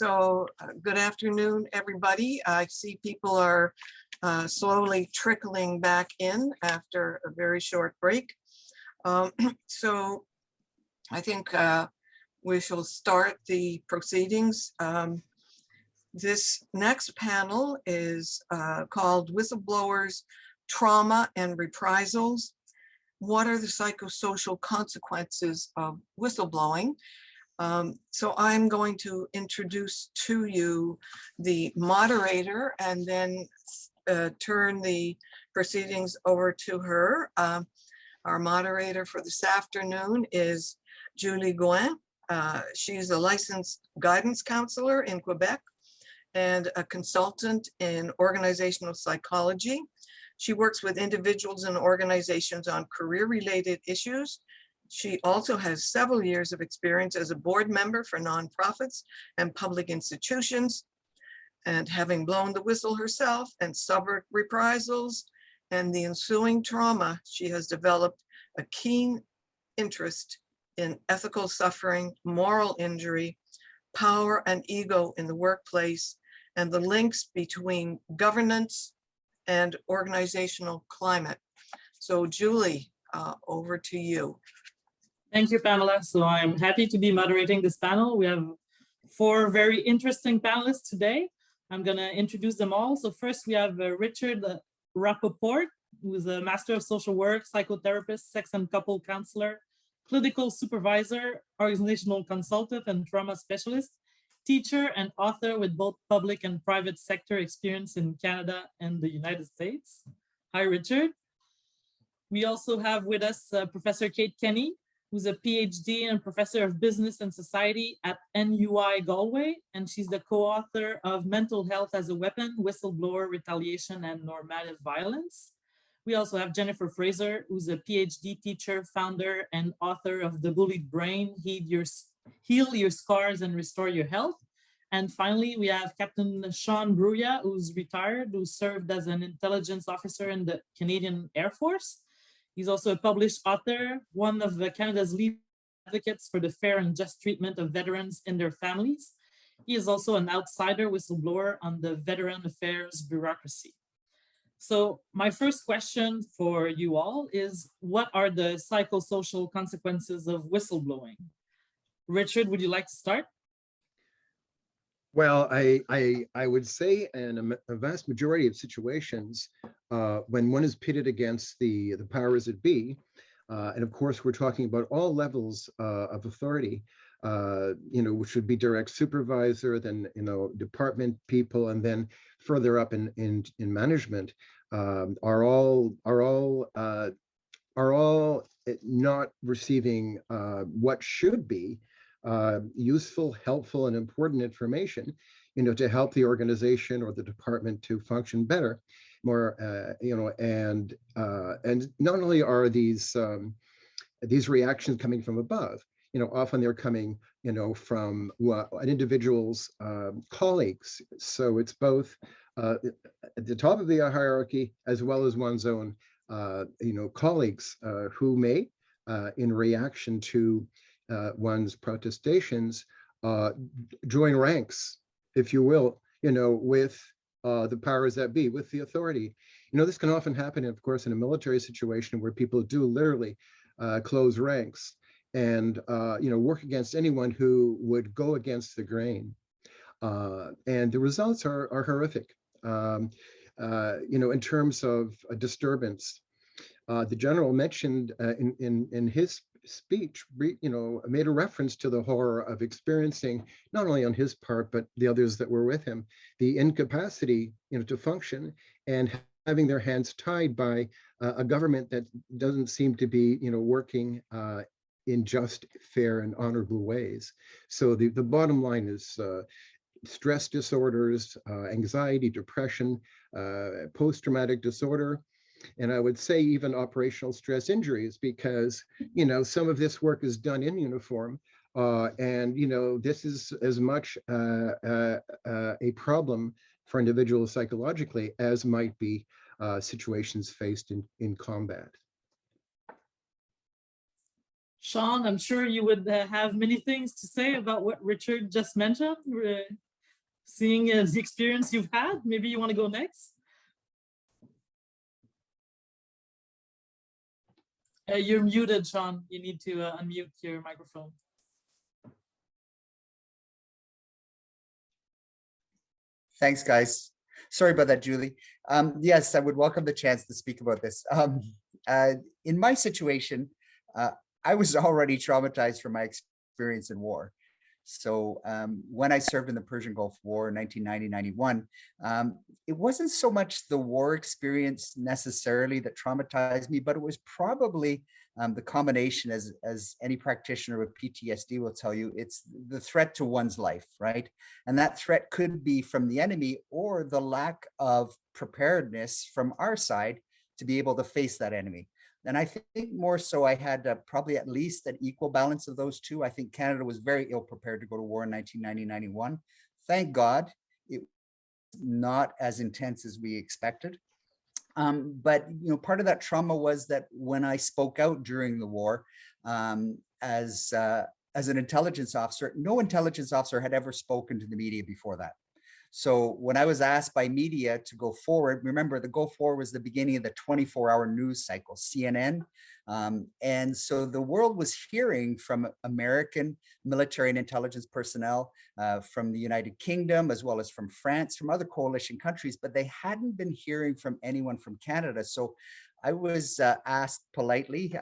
Good afternoon, everybody. I see people are slowly trickling back in after a very short break. So I think we shall start the proceedings. This next panel is called Whistleblowers, Trauma and Reprisals. What are the psychosocial consequences of whistleblowing? So I'm going to introduce to you the moderator and then turn the proceedings over to her. Our moderator for this afternoon is Julie Gouin. She's a licensed guidance counselor in Quebec and a consultant in organizational psychology. She works with individuals and organizations on career-related issues. She also has several years of experience as a board member for nonprofits and public institutions. And having blown the whistle herself and suffered reprisals and the ensuing trauma, she has developed a keen interest in ethical suffering, moral injury, power and ego in the workplace, and the links between governance and organizational climate. So Julie, over to you. Thank you, Pamela. So I'm happy to be moderating this panel. We have 4 very interesting panelists today. I'm going to introduce them all. So first we have Richard Rappaport, who is a Master of Social Work, Psychotherapist, Sex and Couple Counselor, Clinical Supervisor, Organizational Consultant and Trauma Specialist, teacher and author with both public and private sector experience in Canada and the United States. Hi, Richard. We also have with us Professor Kate Kenny, who's a PhD and Professor of Business and Society at NUI Galway, and she's the co-author of Mental Health as a Weapon, Whistleblower, Retaliation, and Normative Violence. We also have Jennifer Fraser, who's a PhD teacher, founder, and author of The Bullied Brain, Heal Your Scars and Restore Your Health. And finally, we have Captain Sean Bruyea, who's retired, who served as an intelligence officer in the Canadian Air Force. He's also a published author, one of Canada's leading advocates for the fair and just treatment of veterans and their families. He is also an outsider whistleblower on the Veteran Affairs bureaucracy. So my first question for you all is, what are the psychosocial consequences of whistleblowing? Richard, would you like to start? Well, I would say in a vast majority of situations, when one is pitted against the powers that be, and of course we're talking about all levels of authority, which would be direct supervisor, then department people, and then further up in management, are all not receiving what should be useful, helpful, and important information, to help the organization or the department to function better, more, and not only are these reactions coming from above, often they're coming, from an individual's colleagues. So it's both at the top of the hierarchy as well as one's own, colleagues who may, in reaction to one's protestations, join ranks, if you will, with the powers that be, with the authority. This can often happen, of course, in a military situation where people do literally close ranks and work against anyone who would go against the grain. And the results are horrific. In terms of a disturbance, the general mentioned in his speech, made a reference to the horror of experiencing, not only on his part, but the others that were with him, the incapacity, to function and having their hands tied by a government that doesn't seem to be, working in just, fair, and honorable ways. So the bottom line is stress disorders, anxiety, depression, post-traumatic disorder, and I would say even operational stress injuries, because, some of this work is done in uniform. And, this is as much a problem for individuals psychologically as might be situations faced in combat. Sean, I'm sure you would have many things to say about what Richard just mentioned, seeing the experience you've had. Maybe you want to go next? You're muted, Sean. You need to unmute your microphone. Thanks, guys. Sorry about that, Julie. Yes, I would welcome the chance to speak about this. In my situation, I was already traumatized from my experience in war. So when I served in the Persian Gulf War in 1990-91, it wasn't so much the war experience necessarily that traumatized me, but it was probably the combination, as any practitioner with PTSD will tell you, it's the threat to one's life, right? And that threat could be from the enemy or the lack of preparedness from our side to be able to face that enemy. And I think more so I had probably at least an equal balance of those two. I think Canada was very ill prepared to go to war in 1990-91. Thank God it was not as intense as we expected. But part of that trauma was that when I spoke out during the war as an intelligence officer, no intelligence officer had ever spoken to the media before that. So when I was asked by media to go forward, remember the Gulf War was the beginning of the 24-hour news cycle, CNN. And so the world was hearing from American military and intelligence personnel from the United Kingdom, as well as from France, from other coalition countries, but they hadn't been hearing from anyone from Canada. So I was asked politely,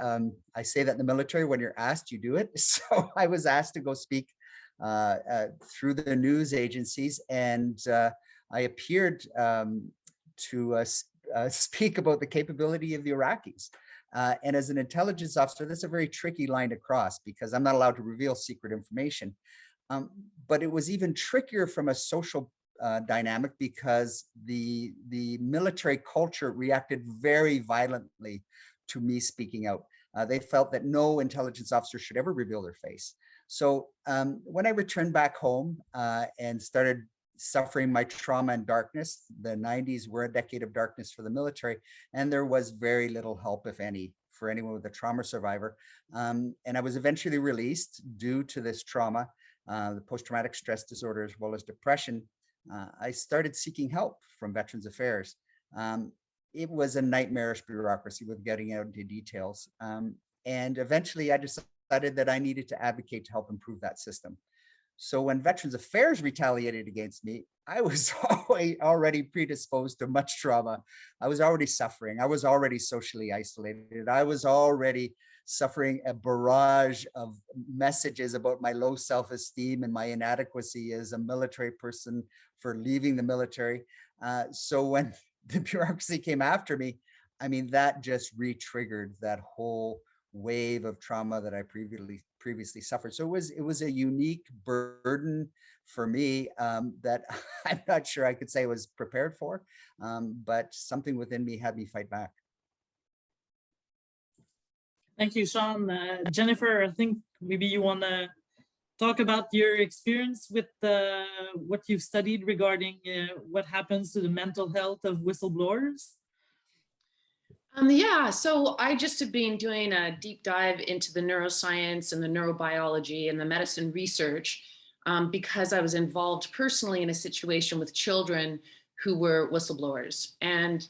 I say that in the military, when you're asked, you do it. So I was asked to go speak through the news agencies, and I appeared to speak about the capability of the Iraqis. And as an intelligence officer, that's a very tricky line to cross because I'm not allowed to reveal secret information. But it was even trickier from a social dynamic because the military culture reacted very violently to me speaking out. They felt that no intelligence officer should ever reveal their face. So when I returned back home and started suffering my trauma and darkness, the 90s were a decade of darkness for the military, and there was very little help, if any, for anyone with a trauma survivor. And I was eventually released due to this trauma, the post-traumatic stress disorder, as well as depression. I started seeking help from Veterans Affairs. It was a nightmarish bureaucracy with getting out into details. And eventually I decided that I needed to advocate to help improve that system. So when Veterans Affairs retaliated against me, I was already predisposed to much trauma. I was already suffering. I was already socially isolated. I was already suffering a barrage of messages about my low self-esteem and my inadequacy as a military person for leaving the military. So when the bureaucracy came after me, I mean, that just re-triggered that whole wave of trauma that I previously suffered. So it was a unique burden for me that I'm not sure I could say I was prepared for, but something within me had me fight back. Thank you, Sean. Jennifer, I think maybe you want to talk about your experience with what you've studied regarding what happens to the mental health of whistleblowers. Yeah, so I just have been doing a deep dive into the neuroscience and the neurobiology and the medicine research because I was involved personally in a situation with children who were whistleblowers. And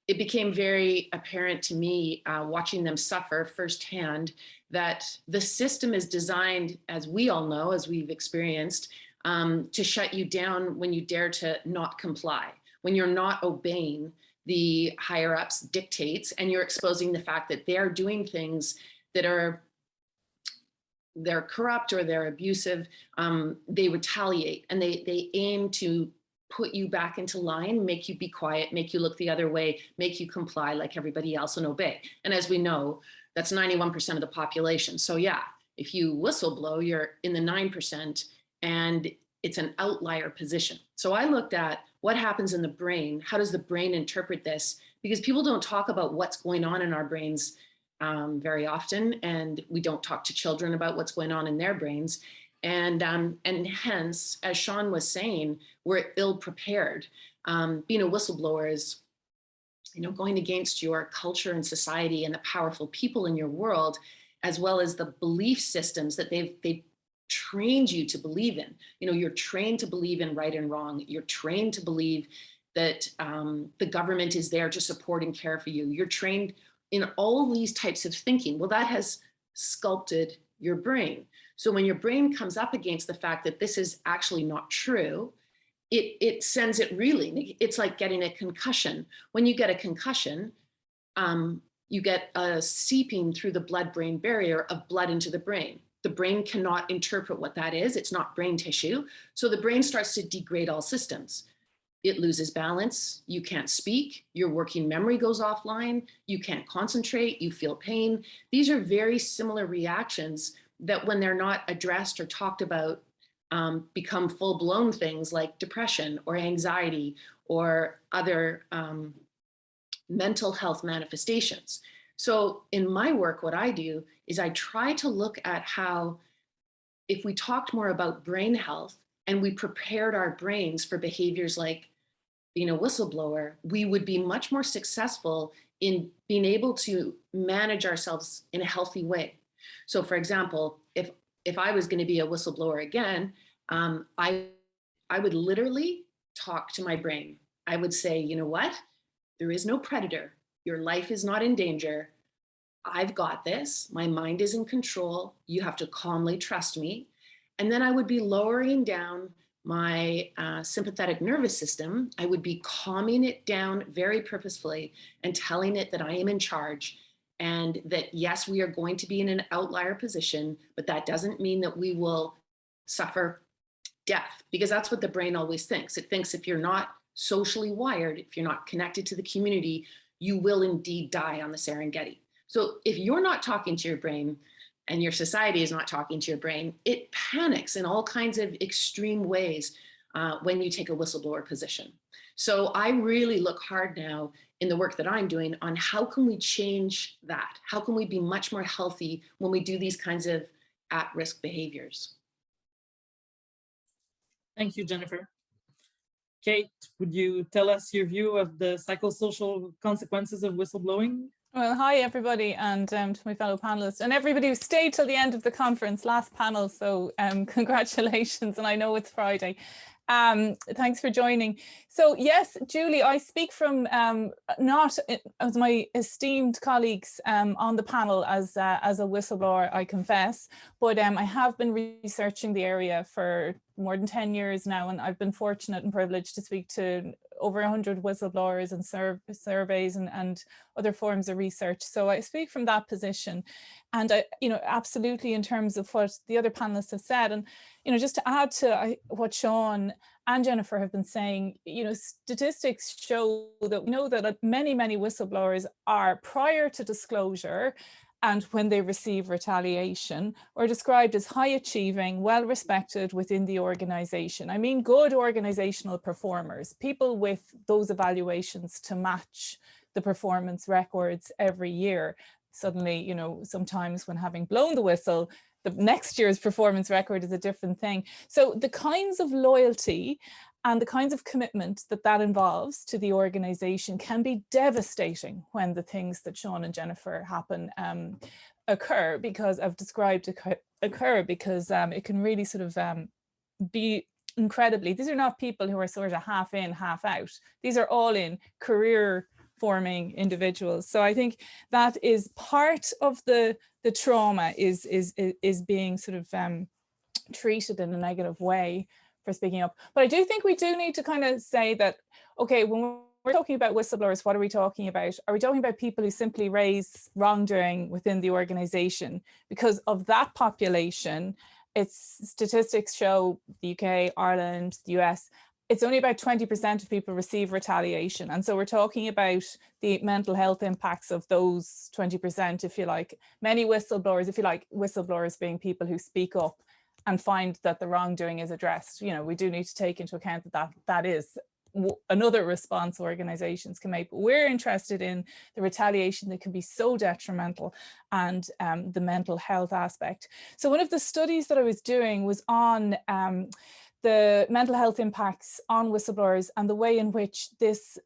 it became very apparent to me watching them suffer firsthand that the system is designed, as we all know, as we've experienced, to shut you down when you dare to not comply, when you're not obeying the higher ups dictates, and you're exposing the fact that they're doing things that they're corrupt or they're abusive. They retaliate and they aim to put you back into line, make you be quiet, make you look the other way, make you comply like everybody else and obey. And as we know, that's 91% of the population. So yeah, if you whistleblow, you're in the 9% and it's an outlier position. So I looked at what happens in the brain. How does the brain interpret this? Because people don't talk about what's going on in our brains very often. And we don't talk to children about what's going on in their brains. And hence, as Sean was saying, we're ill prepared. Being a whistleblower is, going against your culture and society and the powerful people in your world. as well as the belief systems that they've trained you to believe in. You know, you're trained to believe in right and wrong. You're trained to believe that the government is there to support and care for you. You're trained in all these types of thinking. Well, that has sculpted your brain. So when your brain comes up against the fact that this is actually not true, it sends it reeling. It's like getting a concussion. When you get a concussion, you get a seeping through the blood-brain barrier of blood into the brain. The brain cannot interpret what that is. It's not brain tissue. So the brain starts to degrade all systems. It loses balance. You can't speak. Your working memory goes offline. You can't concentrate. You feel pain. These are very similar reactions that, when they're not addressed or talked about, become full-blown things like depression or anxiety or other mental health manifestations. So in my work, what I do is I try to look at how, if we talked more about brain health and we prepared our brains for behaviors like being a whistleblower, we would be much more successful in being able to manage ourselves in a healthy way. So for example, if I was going to be a whistleblower again, I would literally talk to my brain. I would say, you know what? There is no predator. Your life is not in danger. I've got this. My mind is in control. You have to calmly trust me. And then I would be lowering down my sympathetic nervous system. I would be calming it down very purposefully and telling it that I am in charge, and that yes, we are going to be in an outlier position, but that doesn't mean that we will suffer death, because that's what the brain always thinks. It thinks if you're not socially wired, if you're not connected to the community, you will indeed die on the Serengeti. So if you're not talking to your brain and your society is not talking to your brain, it panics in all kinds of extreme ways when you take a whistleblower position. So I really look hard now in the work that I'm doing on how can we change that? How can we be much more healthy when we do these kinds of at-risk behaviors? Thank you, Jennifer. Kate, would you tell us your view of the psychosocial consequences of whistleblowing? Well, hi everybody, and to my fellow panelists and everybody who stayed till the end of the conference, last panel, so congratulations, and I know it's Friday. Thanks for joining. So yes, Julie, I speak from not as my esteemed colleagues on the panel as a whistleblower, I confess, but I have been researching the area for more than 10 years now, and I've been fortunate and privileged to speak to over 100 whistleblowers and surveys and other forms of research. So I speak from that position, and I, absolutely in terms of what the other panelists have said, and just to add to what Sean and Jennifer have been saying, statistics show that we know that many whistleblowers are, prior to disclosure and when they receive retaliation, are described as high achieving, well respected within the organization. I mean, good organizational performers, people with those evaluations to match the performance records every year. Suddenly, sometimes when having blown the whistle, the next year's performance record is a different thing. So the kinds of loyalty and the kinds of commitment that involves to the organization can be devastating when the things that Sean and Jennifer occur, because I've described occur, because it can really sort of be incredibly, these are not people who are sort of half in, half out. These are all in career forming individuals. So I think that is part of the trauma is being sort of treated in a negative way for speaking up. But I do think we do need to kind of say that, okay, when we're talking about whistleblowers, what are we talking about? Are we talking about people who simply raise wrongdoing within the organization? Because of that population, statistics show the UK, Ireland, the US, it's only about 20% of people receive retaliation. And so we're talking about the mental health impacts of those 20%, if you like. Many whistleblowers, if you like, whistleblowers being people who speak up and find that the wrongdoing is addressed. We do need to take into account that is another response organizations can make. But we're interested in the retaliation that can be so detrimental and the mental health aspect. So one of the studies that I was doing was on the mental health impacts on whistleblowers and the way in which this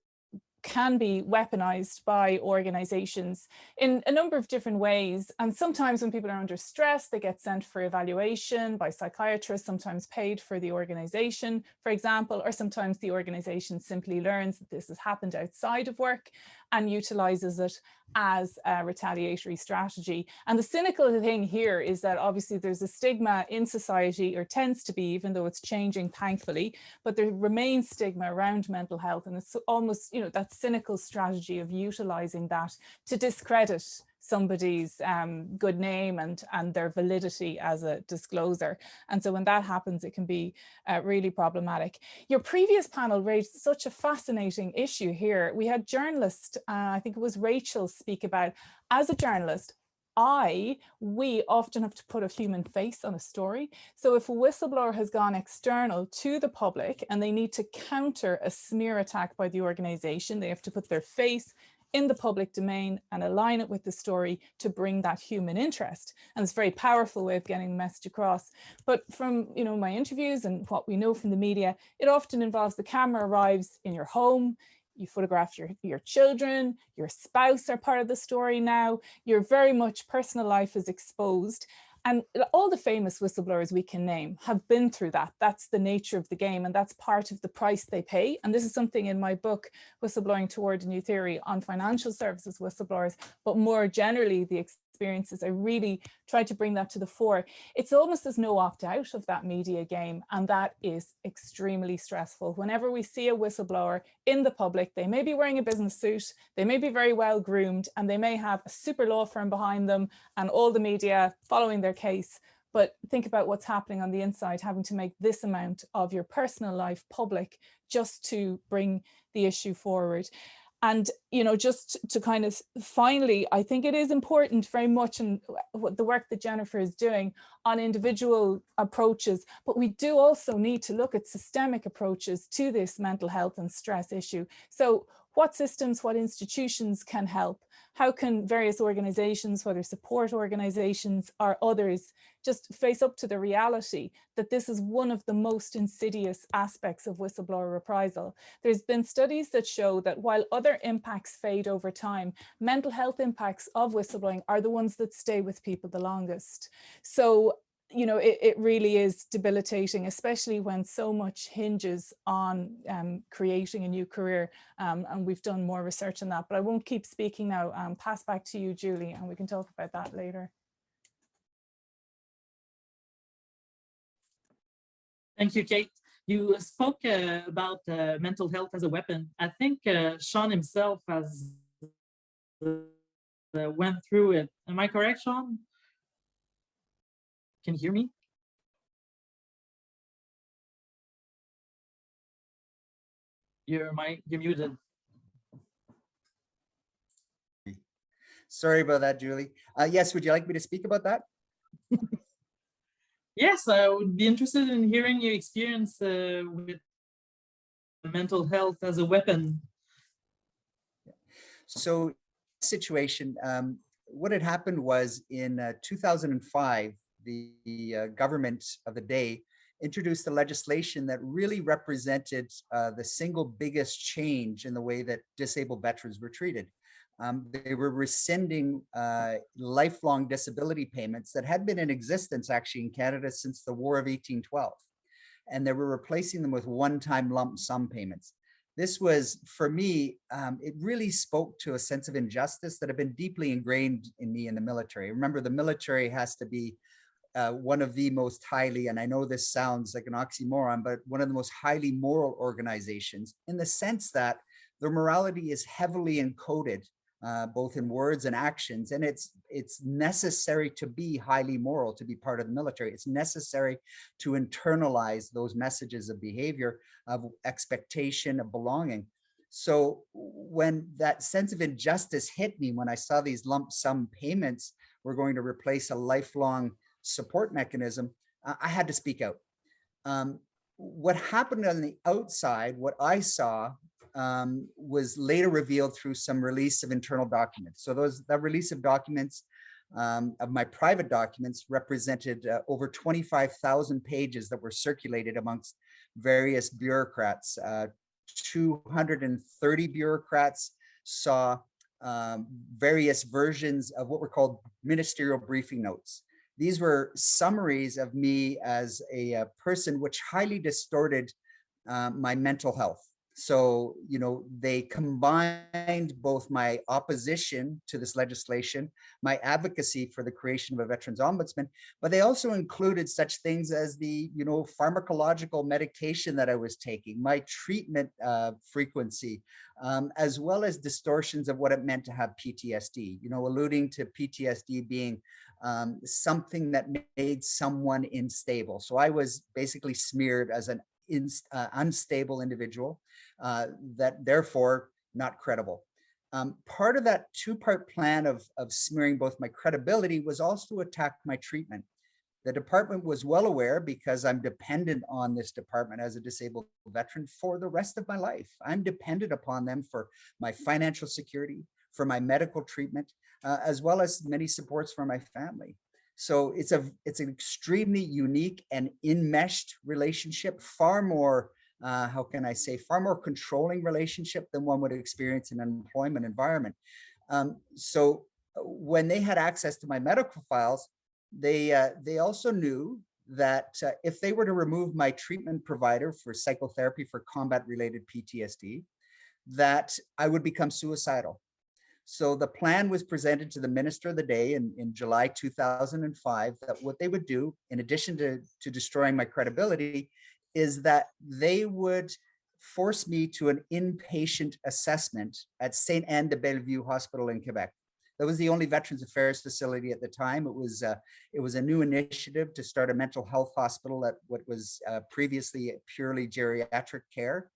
can be weaponized by organizations in a number of different ways. And sometimes when people are under stress, they get sent for evaluation by psychiatrists, sometimes paid for the organization, for example, or sometimes the organization simply learns that this has happened outside of work and utilizes it as a retaliatory strategy. And the cynical thing here is that obviously there's a stigma in society, or tends to be, even though it's changing thankfully, but there remains stigma around mental health. And it's almost, you know, that cynical strategy of utilizing that to discredit somebody's good name and their validity as a disclosure. And so when that happens, it can be really problematic. Your previous panel raised such a fascinating issue here. We had journalist, I think it was Rachel, speak about, as a journalist, we often have to put a human face on a story. So if a whistleblower has gone external to the public and they need to counter a smear attack by the organization, they have to put their face in the public domain and align it with the story to bring that human interest. And it's a very powerful way of getting the message across. But from, you know, my interviews and what we know from the media, it often involves the camera arrives in your home, you photograph your children, your spouse are part of the story now, your very much personal life is exposed. And all the famous whistleblowers we can name have been through that. That's the nature of the game, and that's part of the price they pay. And this is something in my book, Whistleblowing Toward a New Theory on Financial Services Whistleblowers, but more generally the experiences, I really try to bring that to the fore. It's almost there's no opt-out of that media game, and that is extremely stressful. Whenever we see a whistleblower in the public, they may be wearing a business suit, they may be very well groomed, and they may have a super law firm behind them and all the media following their case. But think about what's happening on the inside, having to make this amount of your personal life public just to bring the issue forward. And, you know, just to kind of finally, I think it is important very much in the work that Jennifer is doing on individual approaches, but we do also need to look at systemic approaches to this mental health and stress issue. So what systems, what institutions can help? How can various organizations, whether support organizations or others, just face up to the reality that this is one of the most insidious aspects of whistleblower reprisal? There's been studies that show that while other impacts fade over time, mental health impacts of whistleblowing are the ones that stay with people the longest. So, you know, it really is debilitating, especially when so much hinges on creating a new career. And we've done more research on that, but I won't keep speaking now. Pass back to you, Julie, and we can talk about that later. Thank you, Kate. You spoke about mental health as a weapon. I think Sean himself has went through it. Am I correct, Sean? Can you hear me? You're muted. Sorry about that, Julie. Yes, would you like me to speak about that? Yes, I would be interested in hearing your experience with mental health as a weapon. So, situation, what had happened was in 2005, the government of the day introduced a legislation that really represented the single biggest change in the way that disabled veterans were treated. They were rescinding lifelong disability payments that had been in existence actually in Canada since the War of 1812. And they were replacing them with one-time lump sum payments. This was, for me, it really spoke to a sense of injustice that had been deeply ingrained in me in the military. Remember, the military has to be one of the most highly, and I know this sounds like an oxymoron, but one of the most highly moral organizations in the sense that their morality is heavily encoded both in words and actions. And it's necessary to be highly moral, to be part of the military. It's necessary to internalize those messages of behavior, of expectation, of belonging. So when that sense of injustice hit me, when I saw these lump sum payments were going to replace a lifelong support mechanism, I had to speak out. What happened on the outside, what I saw, was later revealed through some release of internal documents. So that release of documents, of my private documents, represented over 25,000 pages that were circulated amongst various bureaucrats 230 bureaucrats saw various versions of what were called ministerial briefing notes. These were summaries of me as a person, which highly distorted my mental health. So, you know, they combined both my opposition to this legislation, my advocacy for the creation of a veterans ombudsman, but they also included such things as the, you know, pharmacological medication that I was taking, my treatment frequency, as well as distortions of what it meant to have PTSD, you know, alluding to PTSD being something that made someone unstable. So I was basically smeared as an unstable individual, that therefore not credible. Part of that two-part plan of smearing both my credibility was also to attack my treatment. The department was well aware, because I'm dependent on this department as a disabled veteran for the rest of my life. I'm dependent upon them for my financial security, for my medical treatment, as well as many supports for my family. So it's an extremely unique and enmeshed relationship, far more, how can I say, far more controlling relationship than one would experience in an employment environment. So when they had access to my medical files, they also knew that if they were to remove my treatment provider for psychotherapy for combat-related PTSD, that I would become suicidal. So the plan was presented to the minister of the day in July 2005, that what they would do, in addition to destroying my credibility, is that they would force me to an inpatient assessment at Sainte Anne de Bellevue Hospital in Quebec. That was the only Veterans Affairs facility at the time. It was a new initiative to start a mental health hospital at what was previously purely geriatric care.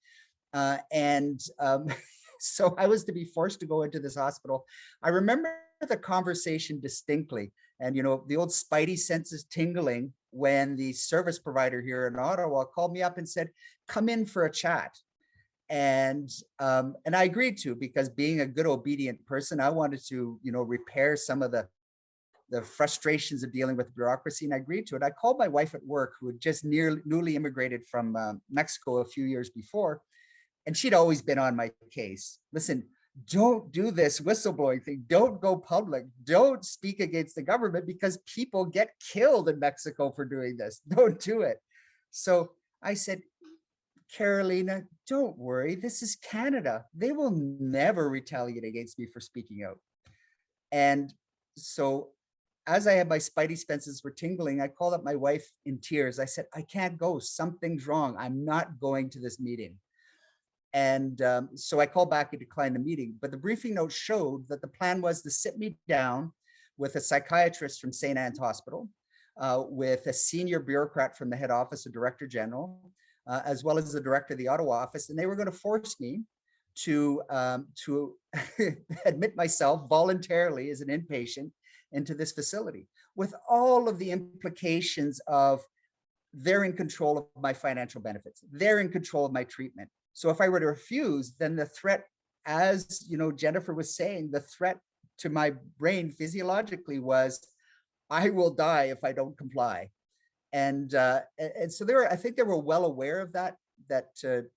So I was to be forced to go into this hospital. I remember the conversation distinctly, and you know, the old spidey senses tingling when the service provider here in Ottawa called me up and said, "Come in for a chat." And I agreed to, because being a good obedient person, I wanted to, you know, repair some of the frustrations of dealing with bureaucracy, and I agreed to it. I called my wife at work, who had just newly immigrated from Mexico a few years before. And she'd always been on my case. Listen, don't do this whistleblowing thing. Don't go public. Don't speak against the government, because people get killed in Mexico for doing this. Don't do it. So I said, Carolina, don't worry. This is Canada. They will never retaliate against me for speaking out. And so as I had my spidey senses were tingling, I called up my wife in tears. I said, I can't go. Something's wrong. I'm not going to this meeting. And so I called back and declined the meeting. But the briefing note showed that the plan was to sit me down with a psychiatrist from St. Anne's Hospital, with a senior bureaucrat from the head office, a director general, as well as the director of the Ottawa office. And they were going to force me to admit myself voluntarily as an inpatient into this facility, with all of the implications of they're in control of my financial benefits. They're in control of my treatment. So if I were to refuse, then the threat, as you know, Jennifer was saying, the threat to my brain physiologically was, I will die if I don't comply. And so I think they were well aware of that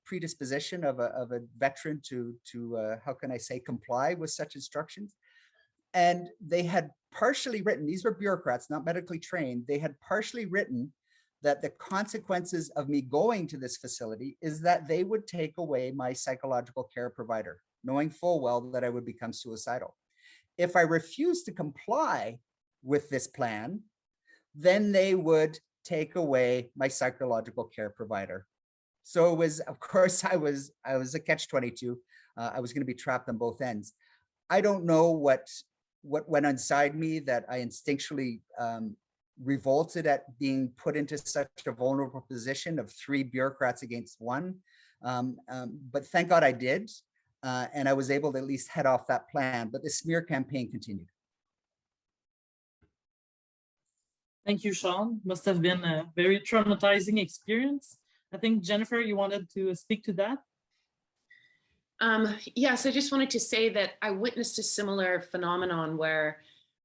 predisposition of a veteran to how can I say, comply with such instructions. And they had partially written, these were bureaucrats, not medically trained, they had partially written that the consequences of me going to this facility is that they would take away my psychological care provider, knowing full well that I would become suicidal. If I refused to comply with this plan, then they would take away my psychological care provider. So it was, of course, I was a catch-22. I was going to be trapped on both ends. I don't know what went inside me that I instinctually revolted at being put into such a vulnerable position of 3 bureaucrats against 1. But thank God I did. And I was able to at least head off that plan, but the smear campaign continued. Thank you, Sean. Must have been a very traumatizing experience. I think, Jennifer, you wanted to speak to that? Yes, I just wanted to say that I witnessed a similar phenomenon where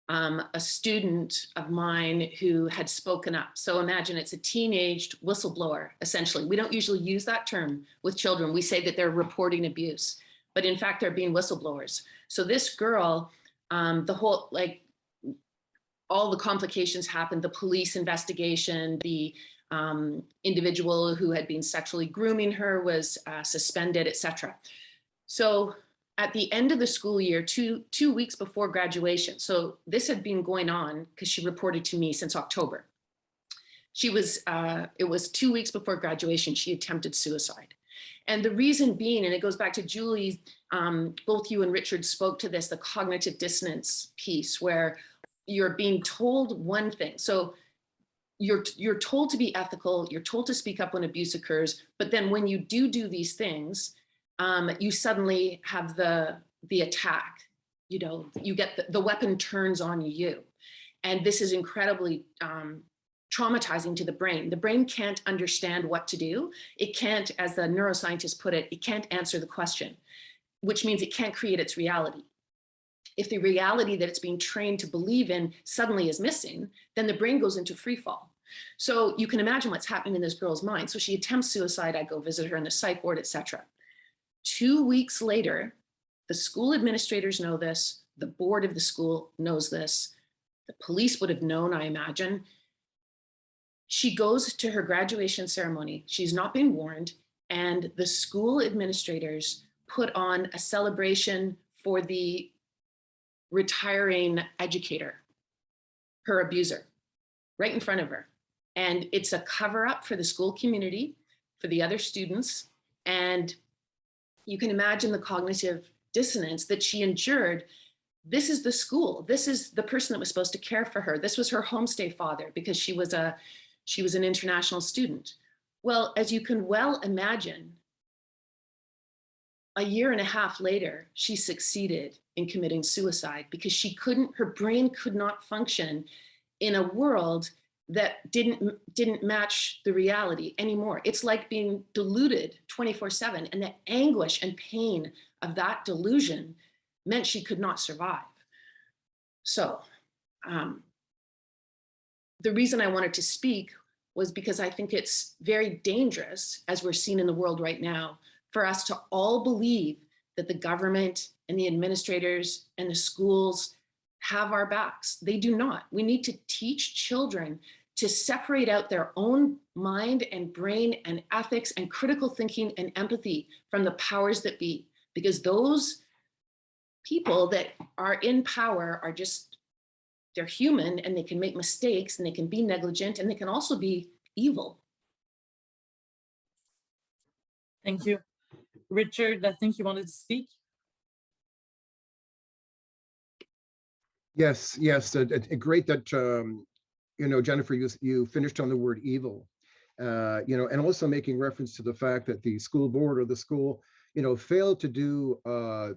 a student of mine who had spoken up. So imagine it's a teenaged whistleblower, essentially. We don't usually use that term with children. We say that they're reporting abuse, but in fact, they're being whistleblowers. So this girl, all the complications happened, the police investigation, the individual who had been sexually grooming her was suspended, etc. So at the end of the school year, two weeks before graduation, so this had been going on because she reported to me since October. It was 2 weeks before graduation, she attempted suicide. And the reason being, and it goes back to Julie, both you and Richard spoke to this, the cognitive dissonance piece, where you're being told one thing. So you're told to be ethical, you're told to speak up when abuse occurs, but then when you do these things, you suddenly have the attack, you get the weapon turns on you. And this is incredibly traumatizing to the brain. The brain can't understand what to do. It can't, as the neuroscientists put it, it can't answer the question, which means it can't create its reality. If the reality that it's being trained to believe in suddenly is missing, then the brain goes into free fall. So you can imagine what's happening in this girl's mind. So she attempts suicide. I go visit her in the psych ward, etc. 2 weeks later, the school administrators know this. The board of the school knows this. The police would have known, I imagine. She goes to her graduation ceremony. She's not been warned. And the school administrators put on a celebration for the retiring educator, her abuser, right in front of her. And it's a cover up for the school community, for the other students. And you can imagine the cognitive dissonance that she endured. This is the school. This is the person that was supposed to care for her. This was her homestay father because she was an international student. Well, as you can well imagine, a year and a half later, she succeeded in committing suicide because her brain could not function in a world that didn't match the reality anymore. It's like being deluded 24/7, and the anguish and pain of that delusion meant she could not survive. So the reason I wanted to speak was because I think it's very dangerous, as we're seeing in the world right now, for us to all believe that the government and the administrators and the schools have our backs. They do not. We need to teach children to separate out their own mind and brain and ethics and critical thinking and empathy from the powers that be, because those people that are in power are just, they're human and they can make mistakes and they can be negligent and they can also be evil. Thank you. Richard, I think you wanted to speak. Yes, great that, Jennifer, you finished on the word evil, and also making reference to the fact that the school board or the school, failed to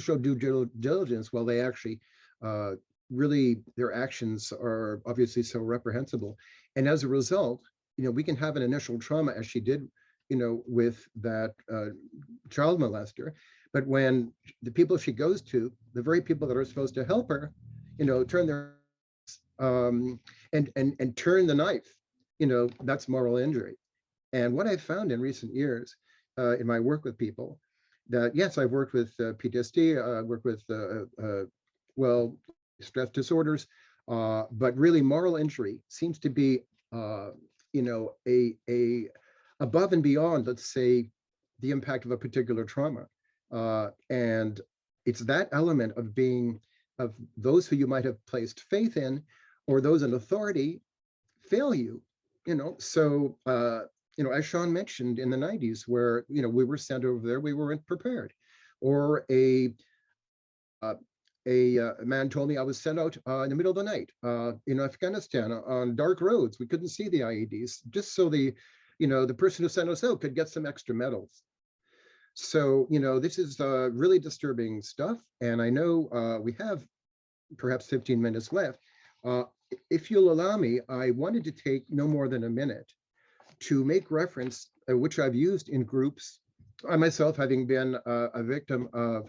show due diligence while they actually really, their actions are obviously so reprehensible. And as a result, we can have an initial trauma, as she did, with that child molester. But when the people she goes to, the very people that are supposed to help her, turn their and turn the knife, that's moral injury. And what I've found in recent years in my work with people, that yes, I've worked with PTSD, I worked with stress disorders, but really moral injury seems to be a above and beyond, let's say, the impact of a particular trauma. And it's that element of those who you might have placed faith in, or those in authority fail you, So, as Sean mentioned in the 90s, where, we were sent over there, we weren't prepared. Or a man told me I was sent out in the middle of the night in Afghanistan on dark roads. We couldn't see the IEDs, just so the person who sent us out could get some extra medals. So, this is really disturbing stuff. And I know we have perhaps 15 minutes left. If you'll allow me, I wanted to take no more than a minute to make reference, which I've used in groups. I myself, having been a victim of,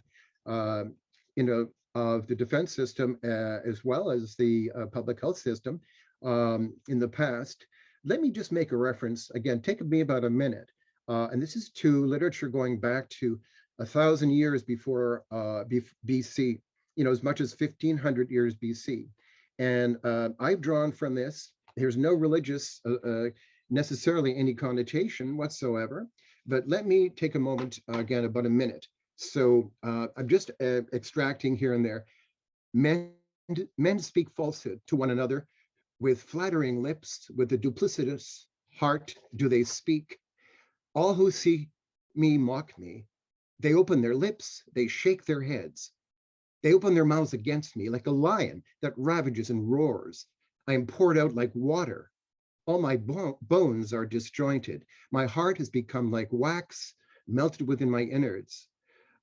of the defense system as well as the public health system in the past. Let me just make a reference, again, take me about a minute. And this is to literature going back to 1,000 years before BC, as much as 1,500 years BC. And I've drawn from this, there's no religious necessarily any connotation whatsoever, but let me take a moment, again, about a minute. So I'm just extracting here and there. Men speak falsehood to one another with flattering lips, with a duplicitous heart do they speak. All who see me mock me. They open their lips, they shake their heads. They open their mouths against me like a lion that ravages and roars. I am poured out like water. All my bones are disjointed. My heart has become like wax, melted within my innards.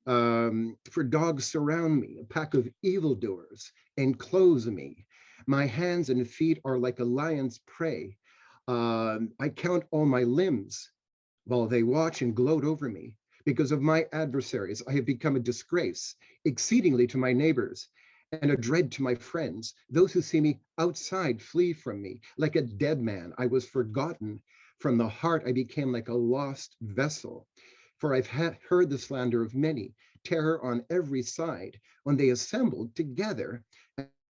For dogs surround me, a pack of evildoers enclose me. My hands and feet are like a lion's prey. I count all my limbs while they watch and gloat over me. Because of my adversaries, I have become a disgrace, exceedingly to my neighbors, and a dread to my friends. Those who see me outside flee from me. Like a dead man, I was forgotten. From the heart, I became like a lost vessel. For I've heard the slander of many, terror on every side, when they assembled together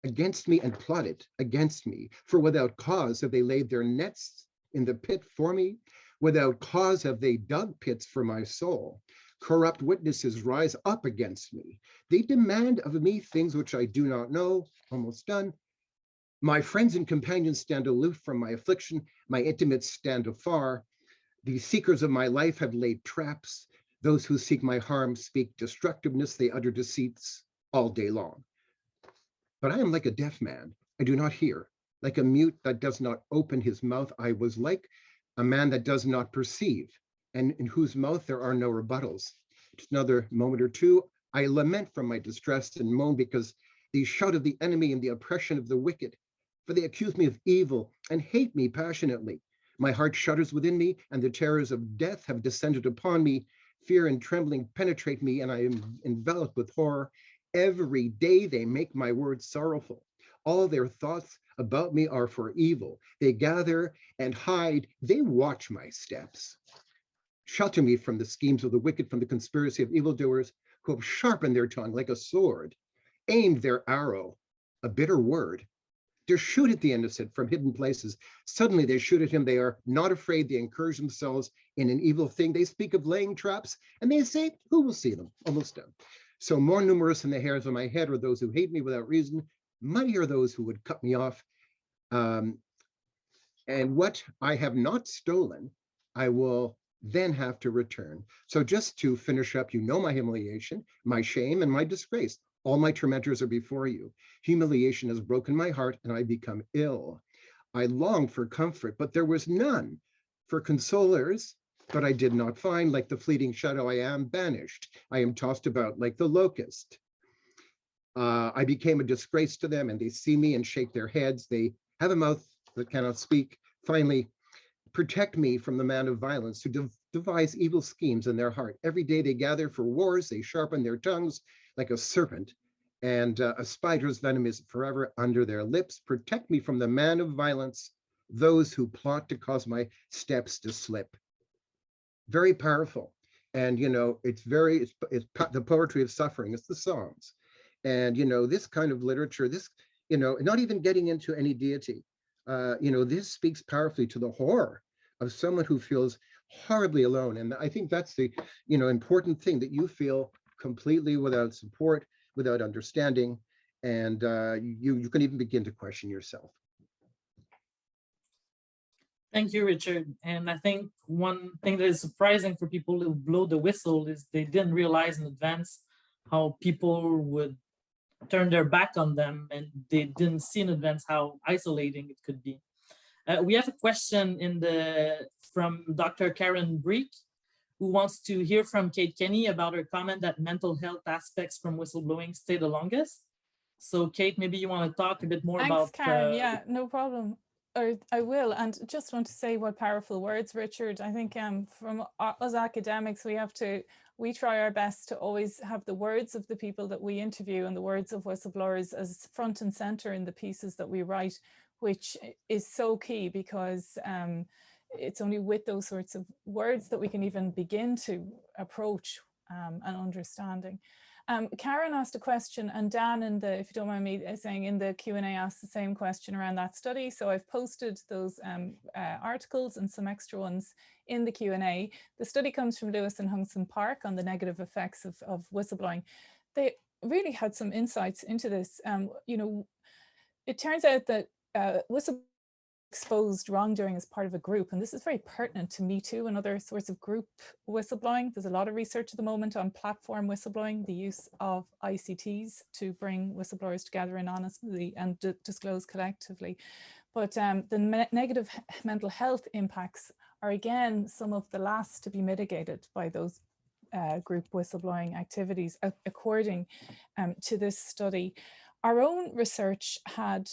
against me and plotted against me. For without cause have they laid their nets in the pit for me. Without cause have they dug pits for my soul. Corrupt witnesses rise up against me. They demand of me things which I do not know. Almost done. My friends and companions stand aloof from my affliction. My intimates stand afar. The seekers of my life have laid traps. Those who seek my harm speak destructiveness. They utter deceits all day long. But I am like a deaf man. I do not hear. Like a mute that does not open his mouth, I was like a man that does not perceive, and in whose mouth there are no rebuttals. Just another moment or two. I lament from my distress and moan because the shout of the enemy and the oppression of the wicked, for they accuse me of evil and hate me passionately. My heart shudders within me, and the terrors of death have descended upon me. Fear and trembling penetrate me, and I am enveloped with horror. Every day they make my words sorrowful. All their thoughts about me are for evil. They gather and hide. They watch my steps. Shelter me from the schemes of the wicked, from the conspiracy of evildoers who have sharpened their tongue like a sword, aimed their arrow, a bitter word, to shoot at the innocent from hidden places. Suddenly they shoot at him. They are not afraid. They encourage themselves in an evil thing. They speak of laying traps, and they say, who will see them? Almost done. So more numerous than the hairs on my head are those who hate me without reason. Mighty are those who would cut me off. And what I have not stolen, I will then have to return. So just to finish up, my humiliation, my shame, and my disgrace. All my tormentors are before you. Humiliation has broken my heart, and I become ill. I longed for comfort, but there was none. For consolers, but I did not find. Like the fleeting shadow, I am banished. I am tossed about like the locust. I became a disgrace to them, and they see me and shake their heads. They have a mouth that cannot speak. Finally, protect me from the man of violence who devise evil schemes in their heart. Every day they gather for wars. They sharpen their tongues like a serpent, and a spider's venom is forever under their lips. Protect me from the man of violence, those who plot to cause my steps to slip. Very powerful. And, it's the poetry of suffering. It's the Psalms. And, this kind of literature, not even getting into any deity, this speaks powerfully to the horror of someone who feels horribly alone. And I think that's the, important thing, that you feel completely without support, without understanding, and you can even begin to question yourself. Thank you, Richard. And I think one thing that is surprising for people who blow the whistle is they didn't realize in advance how people would turn their back on them, and they didn't see in advance how isolating it could be. We have a question from Dr. Karen Breek, who wants to hear from Kate Kenny about her comment that mental health aspects from whistleblowing stay the longest. So Kate, maybe you want to talk a bit more about— Thanks, Karen. Yeah, no problem. Or I will, and just want to say what powerful words, Richard. I think from us academics, we have to we try our best to always have the words of the people that we interview and the words of whistleblowers as front and center in the pieces that we write, which is so key, because it's only with those sorts of words that we can even begin to approach an understanding. Karen asked a question, and Dan, if you don't mind me saying, in the Q&A asked the same question around that study. So I've posted those articles and some extra ones in the Q&A. The study comes from Lewis and Hungson Park on the negative effects of whistleblowing. They really had some insights into this. You know, it turns out that whistleblowing exposed wrongdoing as part of a group, and this is very pertinent to Me Too and other sorts of group whistleblowing. There's a lot of research at the moment on platform whistleblowing, the use of ICTs to bring whistleblowers together and honestly and disclose collectively. But the negative mental health impacts are again some of the last to be mitigated by those group whistleblowing activities, according to this study. Our own research had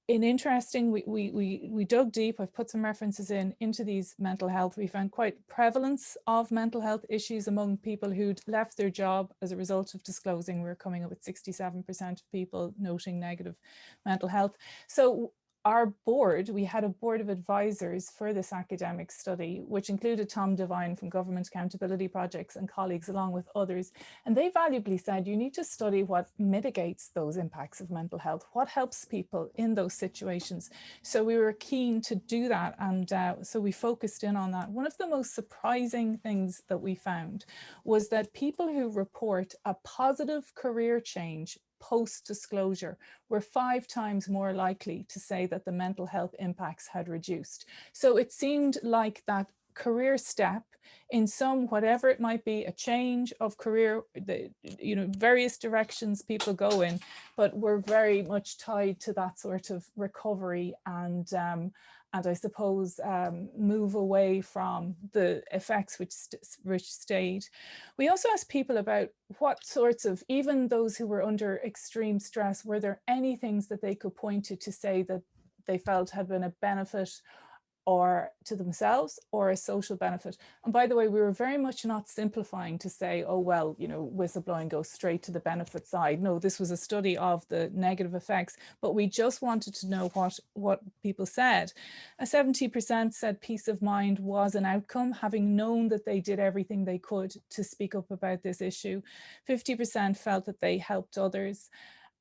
an interesting, we dug deep. I've put some references into these mental health. We found quite prevalence of mental health issues among people who'd left their job as a result of disclosing. We're coming up with 67% of people noting negative mental health. So our board, we had a board of advisors for this academic study, which included Tom Devine from Government Accountability Projects and colleagues, along with others. And they valuably said, you need to study what mitigates those impacts of mental health, what helps people in those situations. So we were keen to do that. And so we focused in on that. One of the most surprising things that we found was that people who report a positive career change post-disclosure were 5 times more likely to say that the mental health impacts had reduced. So it seemed like that career step in some, whatever it might be, a change of career, you know, various directions people go in, but we're very much tied to that sort of recovery and I suppose move away from the effects which stayed. We also asked people about what sorts of, even those who were under extreme stress, were there any things that they could point to say that they felt had been a benefit or to themselves or a social benefit. And by the way, we were very much not simplifying to say, oh, well, you know, whistleblowing goes straight to the benefit side. No, this was a study of the negative effects, but we just wanted to know what people said. 70% said peace of mind was an outcome, having known that they did everything they could to speak up about this issue. 50% felt that they helped others.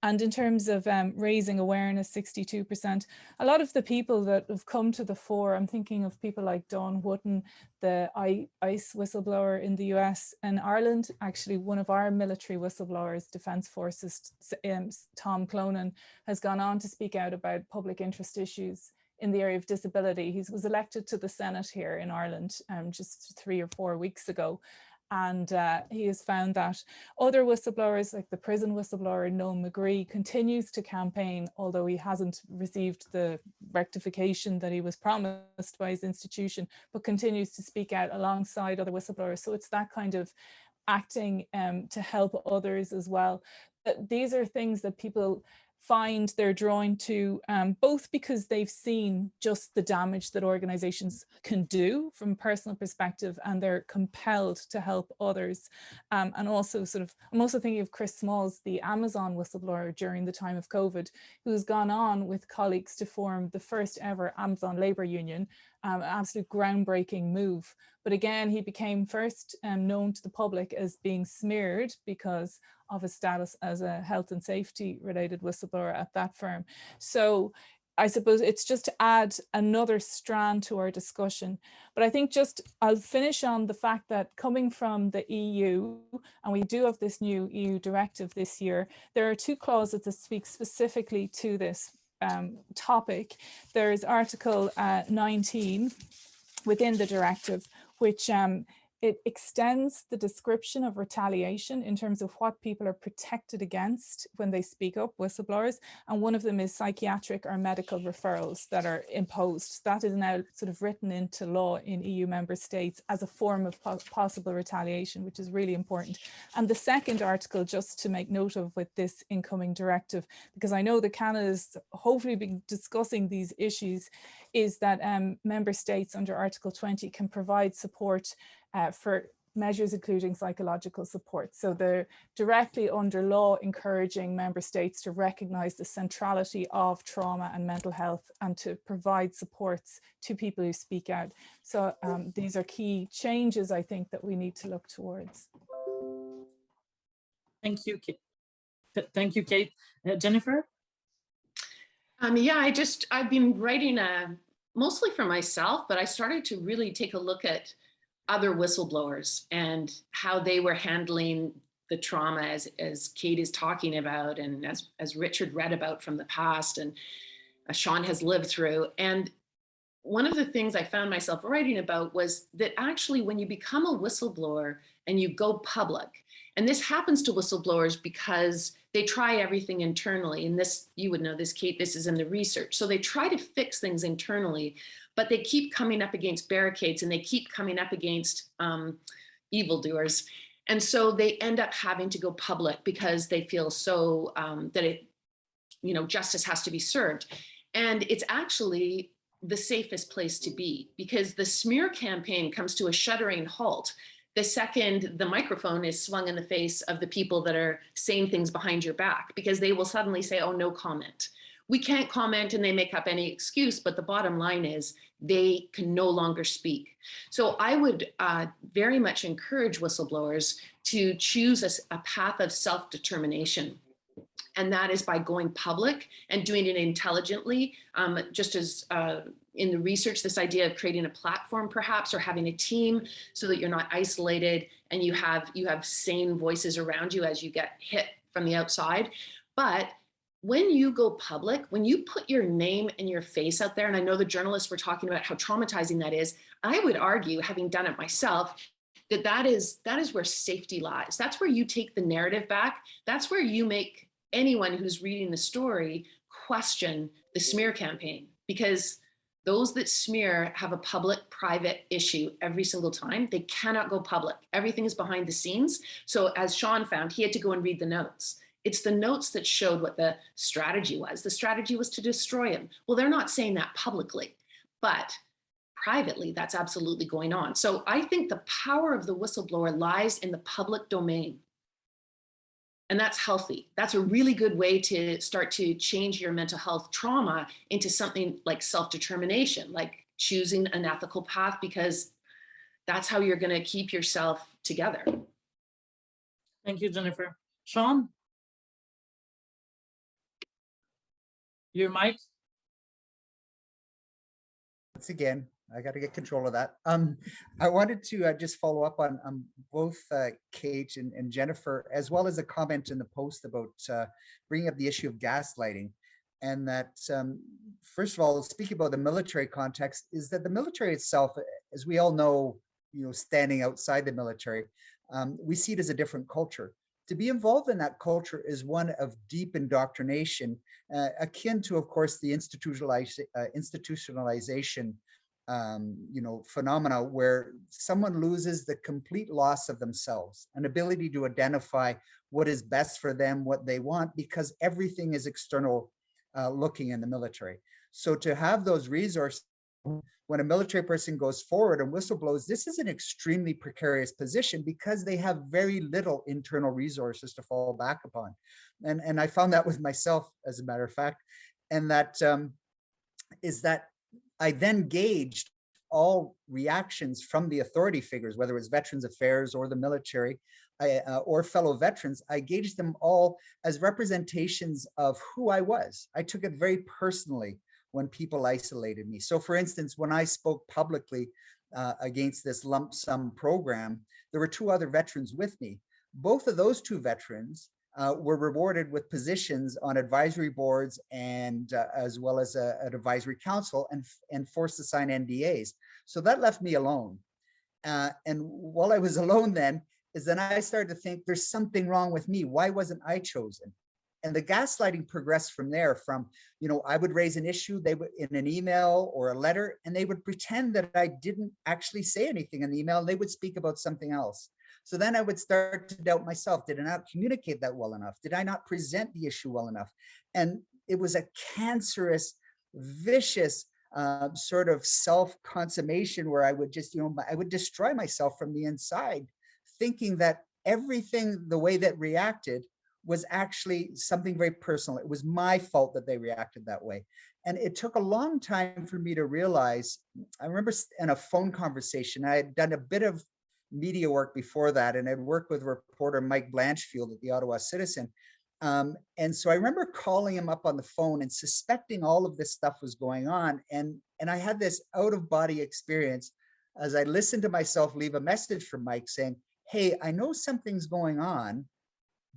And in terms of raising awareness, 62%, a lot of the people that have come to the fore, I'm thinking of people like Dawn Wooten, the ICE whistleblower in the US and Ireland. Actually, one of our military whistleblowers, Defence Forces, Tom Clonan, has gone on to speak out about public interest issues in the area of disability. He was elected to the Senate here in Ireland just 3 or 4 weeks ago. And he has found that other whistleblowers, like the prison whistleblower Noam McGree, continues to campaign, although he hasn't received the rectification that he was promised by his institution, but continues to speak out alongside other whistleblowers. So it's that kind of acting to help others as well. These are things that people find they're drawn to, both because they've seen just the damage that organizations can do from a personal perspective, and they're compelled to help others. And also sort of, I'm also thinking of Chris Smalls, the Amazon whistleblower during the time of COVID, who's gone on with colleagues to form the first ever Amazon labor union, an absolute groundbreaking move. But again, he became first known to the public as being smeared because of his status as a health and safety related whistleblower at that firm. So I suppose it's just to add another strand to our discussion. But I think just I'll finish on the fact that coming from the EU, and we do have this new EU directive this year, there are 2 clauses that speak specifically to this topic. There is Article 19 within the directive, which it extends the description of retaliation in terms of what people are protected against when they speak up, whistleblowers. And one of them is psychiatric or medical referrals that are imposed. That is now sort of written into law in EU member states as a form of possible retaliation, which is really important. And the second article, just to make note of with this incoming directive, because I know that Canada is hopefully been discussing these issues, is that member states under Article 20 can provide support for measures including psychological support. So they're directly under law encouraging member states to recognize the centrality of trauma and mental health and to provide supports to people who speak out. So these are key changes, I think, that we need to look towards. Thank you, Kate. Thank you, Kate. Jennifer? Yeah, I've been writing mostly for myself, but I started to really take a look at other whistleblowers and how they were handling the trauma as Kate is talking about, and as Richard read about from the past, and Sean has lived through. And one of the things I found myself writing about was that actually when you become a whistleblower and you go public, and this happens to whistleblowers because they try everything internally, and this, you would know this, Kate, this is in the research. So they try to fix things internally, but they keep coming up against barricades and they keep coming up against evildoers. And so they end up having to go public because they feel so that it, you know, justice has to be served. And it's actually the safest place to be, because the smear campaign comes to a shuddering halt the second the microphone is swung in the face of the people that are saying things behind your back, because they will suddenly say, oh, no comment. We can't comment, and they make up any excuse, but the bottom line is they can no longer speak. So I would very much encourage whistleblowers to choose a path of self-determination. And that is by going public and doing it intelligently, just as in the research, this idea of creating a platform perhaps, or having a team so that you're not isolated and you have sane voices around you as you get hit from the outside. But when you go public, when you put your name and your face out there, and I know the journalists were talking about how traumatizing that is, I would argue, having done it myself, that is where safety lies. That's where you take the narrative back. That's where you make anyone who's reading the story question the smear campaign, because those that smear have a public-private issue every single time. They cannot go public. Everything is behind the scenes. So as Sean found, he had to go and read the notes. It's the notes that showed what the strategy was. The strategy was to destroy him. Well, they're not saying that publicly, but privately, that's absolutely going on. So I think the power of the whistleblower lies in the public domain. And that's healthy. That's a really good way to start to change your mental health trauma into something like self-determination, like choosing an ethical path, because that's how you're going to keep yourself together. Thank you, Jennifer. Sean? Your mic? Once again, I got to get control of that. I wanted to just follow up on both Kate and Jennifer, as well as a comment in the post about bringing up the issue of gaslighting. And that, first of all, speaking about the military context, is that the military itself, as we all know, standing outside the military, we see it as a different culture. To be involved in that culture is one of deep indoctrination, akin to, of course, the institutionalization phenomena where someone loses the complete loss of themselves, an ability to identify what is best for them, what they want, because everything is external looking in the military. So to have those resources, when a military person goes forward and whistleblows, this is an extremely precarious position because they have very little internal resources to fall back upon. And I found that with myself, as a matter of fact, and that is that I then gauged all reactions from the authority figures, whether it's Veterans Affairs or the military or fellow veterans. I gauged them all as representations of who I was. I took it very personally when people isolated me. So for instance, when I spoke publicly against this lump sum program, there were two other veterans with me. Both of those two veterans were rewarded with positions on advisory boards and as well as an advisory council and forced to sign NDAs. So that left me alone. And while I was alone then I started to think there's something wrong with me. Why wasn't I chosen? And the gaslighting progressed from there from, I would raise an issue, they would in an email or a letter, and they would pretend that I didn't actually say anything in the email, and they would speak about something else. So then I would start to doubt myself. Did I not communicate that well enough? Did I not present the issue well enough? And it was a cancerous, vicious sort of self-consummation where I would just, I would destroy myself from the inside thinking that everything, the way that reacted was actually something very personal. It was my fault that they reacted that way. And it took a long time for me to realize. I remember in a phone conversation, I had done a bit of media work before that, and I'd worked with reporter Mike Blanchfield at the Ottawa Citizen. And so I remember calling him up on the phone and suspecting all of this stuff was going on. And I had this out of body experience as I listened to myself leave a message from Mike saying, hey, I know something's going on,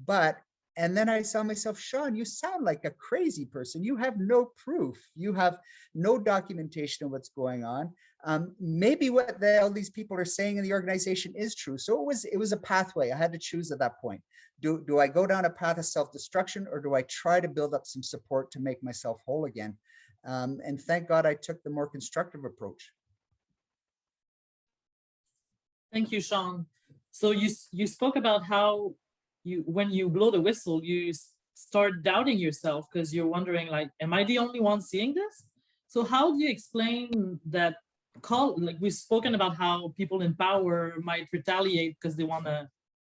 but, and then I saw myself, Sean, you sound like a crazy person. You have no proof. You have no documentation of what's going on. Maybe what all these people are saying in the organization is true. So it was a pathway. I had to choose at that point. Do I go down a path of self-destruction, or do I try to build up some support to make myself whole again? And thank God I took the more constructive approach. Thank you, Sean. So you spoke about how when you blow the whistle, you start doubting yourself because you're wondering, like, am I the only one seeing this? So how do you explain that? Like, we've spoken about how people in power might retaliate because they want to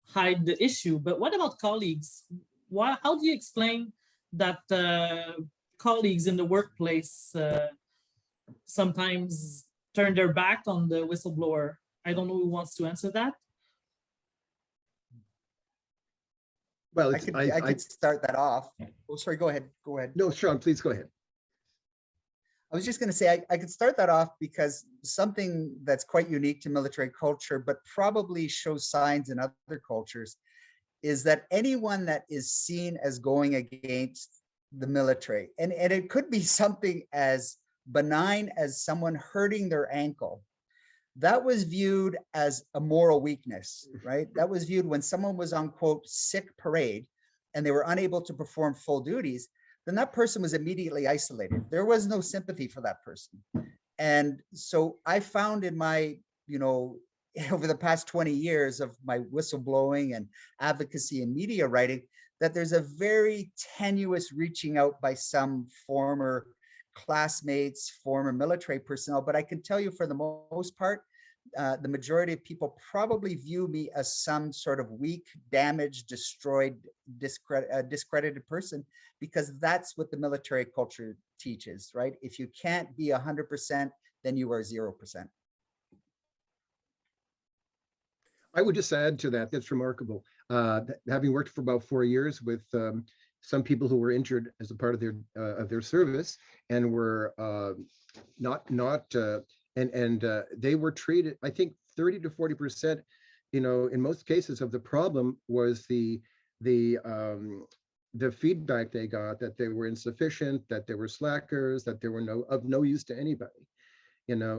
hide the issue, but what about colleagues? How do you explain that colleagues in the workplace sometimes turn their back on the whistleblower? I don't know who wants to answer that. Well, I could start that off. Oh, sorry, go ahead. Go ahead. No, Sean, please go ahead. I was just going to say, I could start that off because something that's quite unique to military culture, but probably shows signs in other cultures, is that anyone that is seen as going against the military, and it could be something as benign as someone hurting their ankle, that was viewed as a moral weakness, right? That was viewed when someone was on, quote, sick parade and they were unable to perform full duties, then that person was immediately isolated. There was no sympathy for that person. And so I found in my, over the past 20 years of my whistleblowing and advocacy and media writing, that there's a very tenuous reaching out by some former classmates, former military personnel. But I can tell you for the most part, the majority of people probably view me as some sort of weak, damaged, destroyed, discredited person, because that's what the military culture teaches, right? If you can't be 100%, then you are 0%. I would just add to that, that's remarkable. Having worked for about 4 years with some people who were injured as a part of their service and were they were treated, I think 30 to 40%, in most cases of the problem was the feedback they got, that they were insufficient, that they were slackers, that they were of no use to anybody,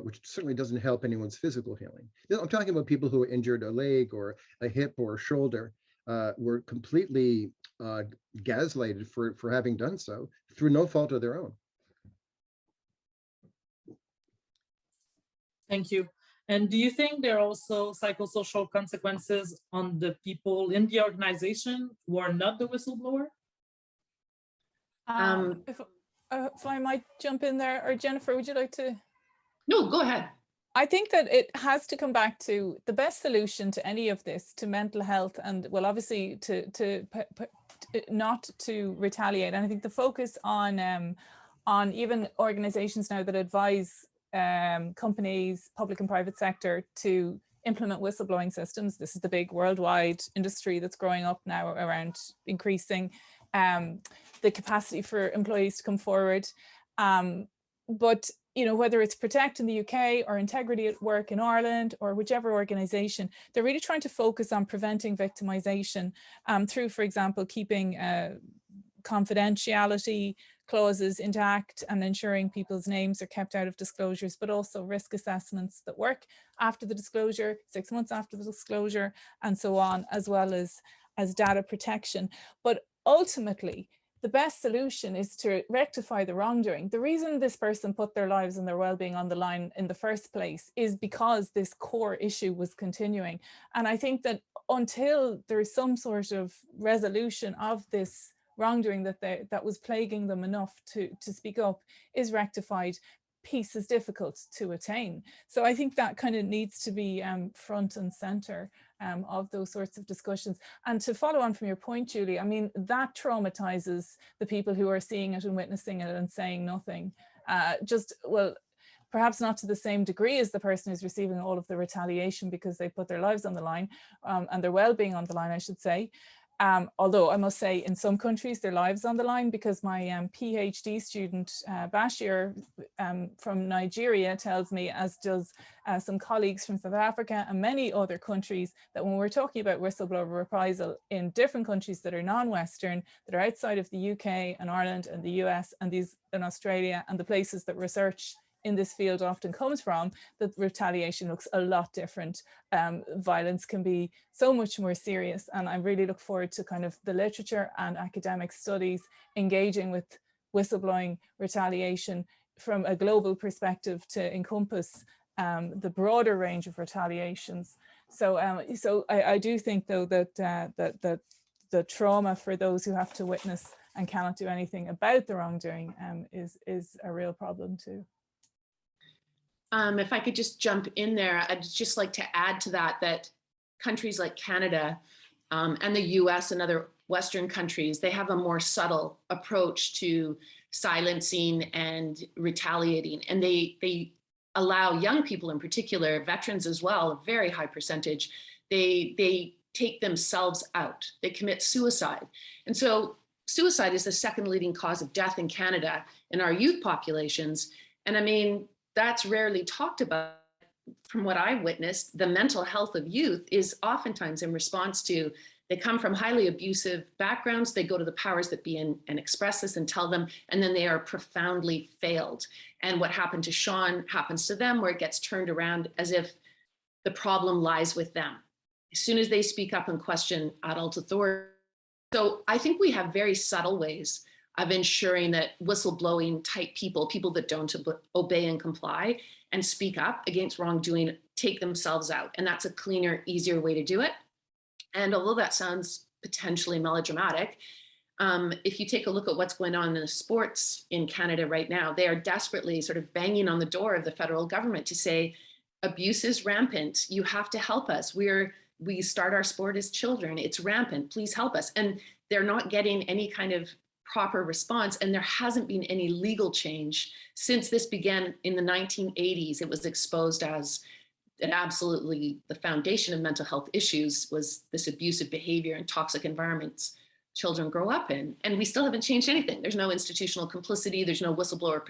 which certainly doesn't help anyone's physical healing. I'm talking about people who injured a leg or a hip or a shoulder, were completely gaslighted for having done so through no fault of their own. Thank you. And do you think there are also psychosocial consequences on the people in the organization who are not the whistleblower? If I might jump in there, or Jennifer, would you like to? No, go ahead. I think that it has to come back to the best solution to any of this, to mental health, and well, obviously to not to retaliate. And I think the focus on even organizations now that advise companies, public and private sector, to implement whistleblowing systems. This is the big worldwide industry that's growing up now around increasing the capacity for employees to come forward. But whether it's Protect in the UK or Integrity at Work in Ireland or whichever organization, they're really trying to focus on preventing victimization through, for example, keeping confidentiality clauses intact and ensuring people's names are kept out of disclosures, but also risk assessments that work after the disclosure, 6 months after the disclosure, and so on, as well as data protection. But ultimately, the best solution is to rectify the wrongdoing. The reason this person put their lives and their well-being on the line in the first place is because this core issue was continuing. And I think that until there is some sort of resolution of this wrongdoing that was plaguing them enough to speak up is rectified, peace is difficult to attain. So I think that kind of needs to be front and center of those sorts of discussions. And to follow on from your point, Julie, I mean, that traumatizes the people who are seeing it and witnessing it and saying nothing. Well, perhaps not to the same degree as the person who's receiving all of the retaliation because they put their lives on the line and their well-being on the line, I should say. Although I must say in some countries their lives on the line, because my PhD student Bashir from Nigeria tells me, as does some colleagues from South Africa and many other countries, that when we're talking about whistleblower reprisal in different countries that are non-Western, that are outside of the UK and Ireland and the US and these in Australia and the places that research in this field often comes from, that retaliation looks a lot different. Violence can be so much more serious. And I really look forward to kind of the literature and academic studies engaging with whistleblowing retaliation from a global perspective to encompass the broader range of retaliations. So, I do think though that, that the trauma for those who have to witness and cannot do anything about the wrongdoing is a real problem too. If I could just jump in there, I'd just like to add to that, that countries like Canada and the US and other Western countries, they have a more subtle approach to silencing and retaliating. And they allow young people in particular, veterans as well, a very high percentage, they take themselves out, they commit suicide. And so suicide is the second leading cause of death in Canada in our youth populations. And I mean, that's rarely talked about. From what I witnessed, the mental health of youth is oftentimes in response to, they come from highly abusive backgrounds, they go to the powers that be and express this and tell them, and then they are profoundly failed. And what happened to Sean happens to them, where it gets turned around as if the problem lies with them as soon as they speak up and question adult authority. So I think we have very subtle ways of ensuring that whistleblowing type people that don't obey and comply and speak up against wrongdoing, take themselves out. And that's a cleaner, easier way to do it. And although that sounds potentially melodramatic, if you take a look at what's going on in the sports in Canada right now, they are desperately sort of banging on the door of the federal government to say, abuse is rampant. You have to help us. We start our sport as children. It's rampant. Please help us. And they're not getting any kind of proper response. And there hasn't been any legal change since this began in the 1980s. It was exposed as absolutely the foundation of mental health issues was this abusive behavior and toxic environments children grow up in. And we still haven't changed anything. There's no institutional complicity. There's no whistleblower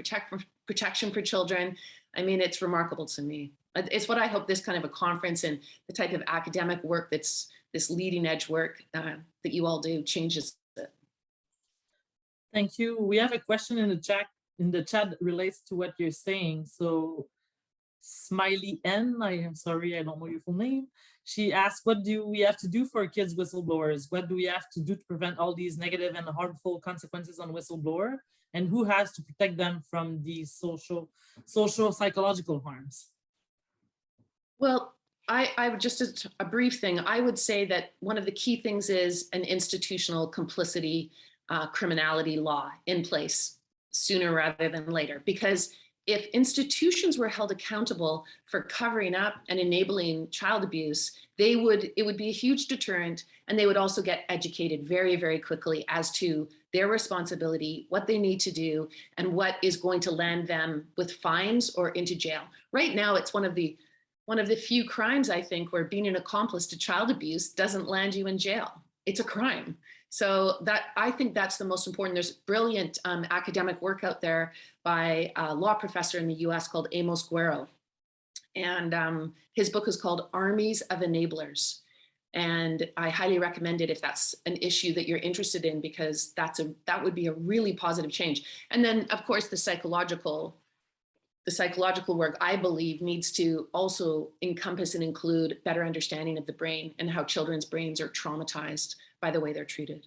protection for children. I mean, it's remarkable to me. It's what I hope this kind of a conference and the type of academic work that's this leading edge work that you all do changes it. Thank you. We have a question in the chat that relates to what you're saying. So Smiley N, I am sorry, I don't know your full name. She asked, what do we have to do for kids whistleblowers? What do we have to do to prevent all these negative and harmful consequences on whistleblower? And who has to protect them from these social psychological harms? Well, I would just a brief thing. I would say that one of the key things is an institutional complicity criminality law in place sooner rather than later. Because if institutions were held accountable for covering up and enabling child abuse, it would be a huge deterrent, and they would also get educated very, very quickly as to their responsibility, what they need to do, and what is going to land them with fines or into jail. Right now, it's one of the few crimes, I think, where being an accomplice to child abuse doesn't land you in jail. It's a crime. So I think that's the most important. There's brilliant academic work out there by a law professor in the US called Amos Guerrero. And his book is called Armies of Enablers. And I highly recommend it if that's an issue that you're interested in, because that would be a really positive change. And then, of course, the psychological work, I believe, needs to also encompass and include better understanding of the brain and how children's brains are traumatized by the way they're treated.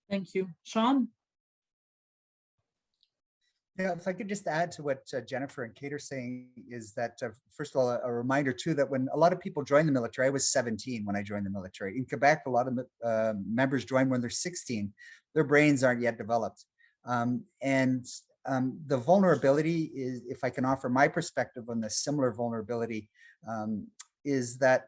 Thank you. Sean? Yeah, if I could just add to what Jennifer and Kate are saying, is that, first of all, a reminder too, that when a lot of people join the military, I was 17 when I joined the military. In Quebec, a lot of members join when they're 16. Their brains aren't yet developed. And the vulnerability is, if I can offer my perspective on the similar vulnerability, is that,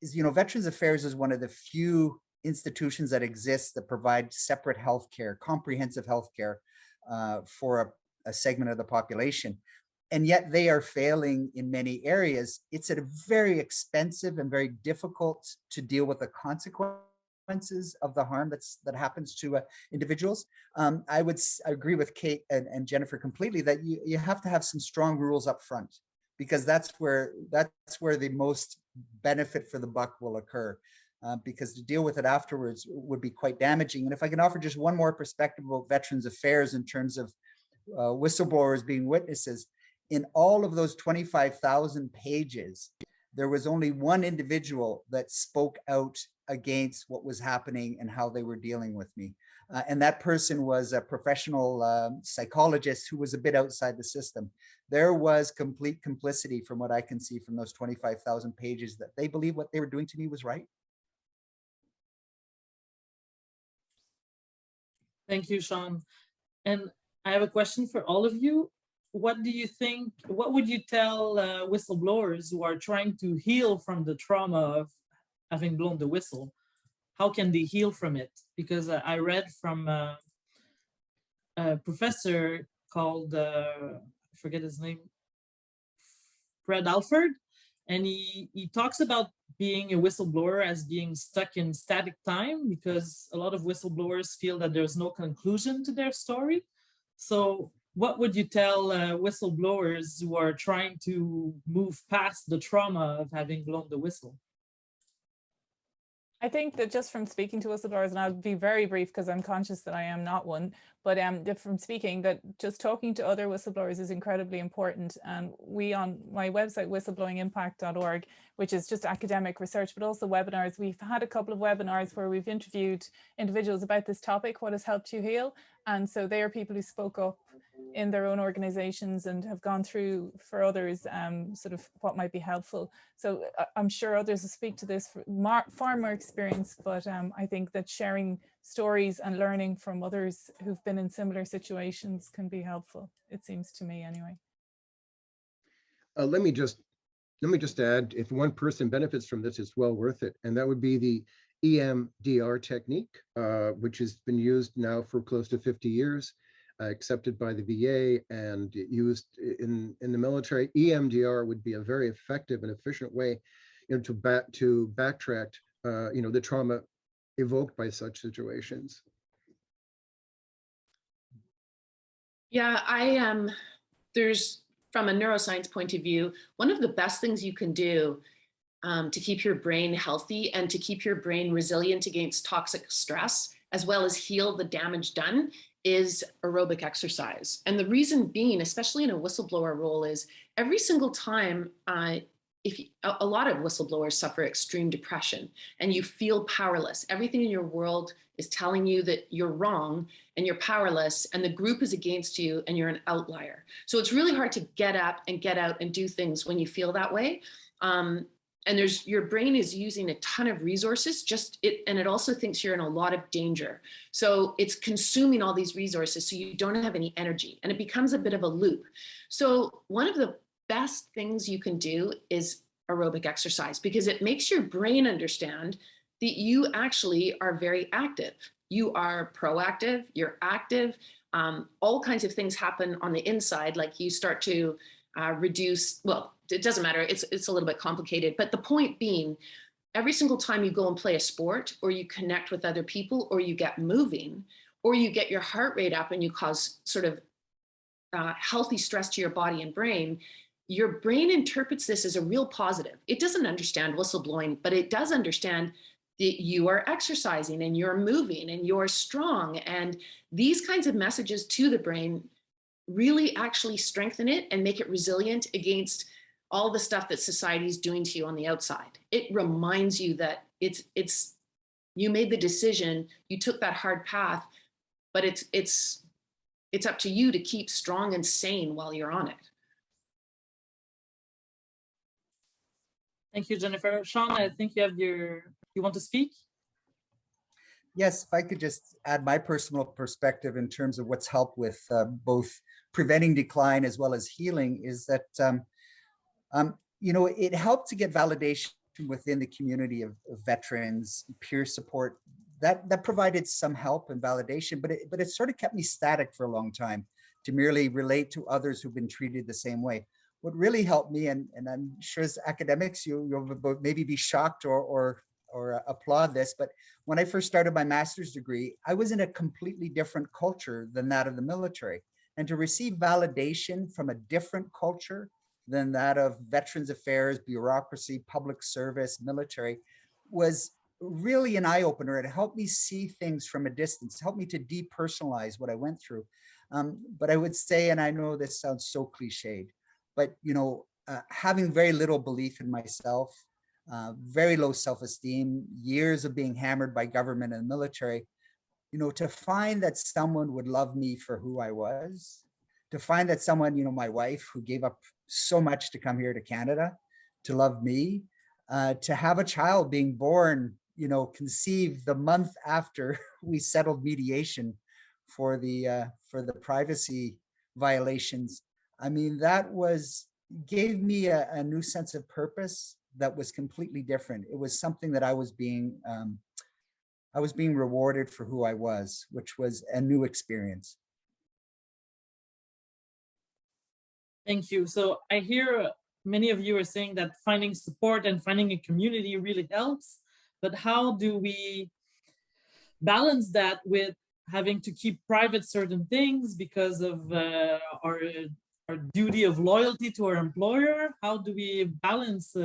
Veterans Affairs is one of the few institutions that exist that provide separate healthcare, comprehensive healthcare for a segment of the population. And yet they are failing in many areas. It's a very expensive and very difficult to deal with the consequences of the harm that happens to individuals. I agree with Kate and Jennifer completely that you have to have some strong rules up front, because that's where the most benefit for the buck will occur. Because to deal with it afterwards would be quite damaging. And if I can offer just one more perspective about Veterans Affairs in terms of whistleblowers being witnesses, in all of those 25,000 pages, there was only one individual that spoke out against what was happening and how they were dealing with me. And that person was a professional psychologist who was a bit outside the system. There was complete complicity from what I can see from those 25,000 pages that they believed what they were doing to me was right. Thank you, Sean. And I have a question for all of you. What do you think, what would you tell whistleblowers who are trying to heal from the trauma of having blown the whistle? How can they heal from it? Because I read from a professor called, I forget his name, Fred Alford, and he talks about being a whistleblower as being stuck in static time, because a lot of whistleblowers feel that there's no conclusion to their story. So what would you tell whistleblowers who are trying to move past the trauma of having blown the whistle? I think that just from speaking to whistleblowers, and I'll be very brief because I'm conscious that I am not one, but from speaking, that just talking to other whistleblowers is incredibly important. And we, on my website, whistleblowingimpact.org, which is just academic research, but also webinars. We've had a couple of webinars where we've interviewed individuals about this topic, what has helped you heal. And so they are people who spoke up in their own organizations and have gone through for others sort of what might be helpful. So I'm sure others will speak to this far more experience, but I think that sharing stories and learning from others who've been in similar situations can be helpful. It seems to me anyway. Let me just add, if one person benefits from this, it's well worth it. And that would be the EMDR technique, which has been used now for close to 50 years. Accepted by the VA and used in the military. EMDR would be a very effective and efficient way, to backtrack, the trauma evoked by such situations. Yeah, there's, from a neuroscience point of view, one of the best things you can do to keep your brain healthy and to keep your brain resilient against toxic stress, as well as heal the damage done, is aerobic exercise. And the reason being, especially in a whistleblower role, is every single time, a lot of whistleblowers suffer extreme depression and you feel powerless. Everything in your world is telling you that you're wrong and you're powerless and the group is against you and you're an outlier. So it's really hard to get up and get out and do things when you feel that way. And your brain is using a ton of resources, and it also thinks you're in a lot of danger. So it's consuming all these resources so you don't have any energy, and it becomes a bit of a loop. So one of the best things you can do is aerobic exercise, because it makes your brain understand that you actually are very active. You are proactive, you're active. All kinds of things happen on the inside, like you start to reduce, well, it doesn't matter, it's a little bit complicated, but the point being, every single time you go and play a sport, or you connect with other people, or you get moving, or you get your heart rate up and you cause sort of healthy stress to your body and brain, your brain interprets this as a real positive. It doesn't understand whistleblowing, but it does understand that you are exercising and you're moving and you're strong. And these kinds of messages to the brain really actually strengthen it and make it resilient against all the stuff that society is doing to you on the outside. It reminds you that you made the decision, you took that hard path, but it's up to you to keep strong and sane while you're on it. Thank you, Jennifer. Sean, I think you want to speak? Yes, if I could just add my personal perspective in terms of what's helped with both preventing decline as well as healing is that, it helped to get validation within the community of veterans, peer support. That provided some help and validation, but it sort of kept me static for a long time to merely relate to others who've been treated the same way. What really helped me, and I'm sure as academics, you'll maybe be shocked or applaud this, but when I first started my master's degree, I was in a completely different culture than that of the military. And to receive validation from a different culture than that of Veterans Affairs, bureaucracy, public service, military, was really an eye-opener. It helped me see things from a distance, helped me to depersonalize what I went through. But I would say, and I know this sounds so cliched, but having very little belief in myself, very low self-esteem, years of being hammered by government and military, to find that someone would love me for who I was, to find that someone, my wife, who gave up so much to come here to Canada, to love me, to have a child being born, conceived the month after we settled mediation for the privacy violations. I mean, that gave me a new sense of purpose that was completely different. It was something that I was being rewarded for who I was, which was a new experience. Thank you. So I hear many of you are saying that finding support and finding a community really helps, but how do we balance that with having to keep private certain things because of our duty of loyalty to our employer? How do we balance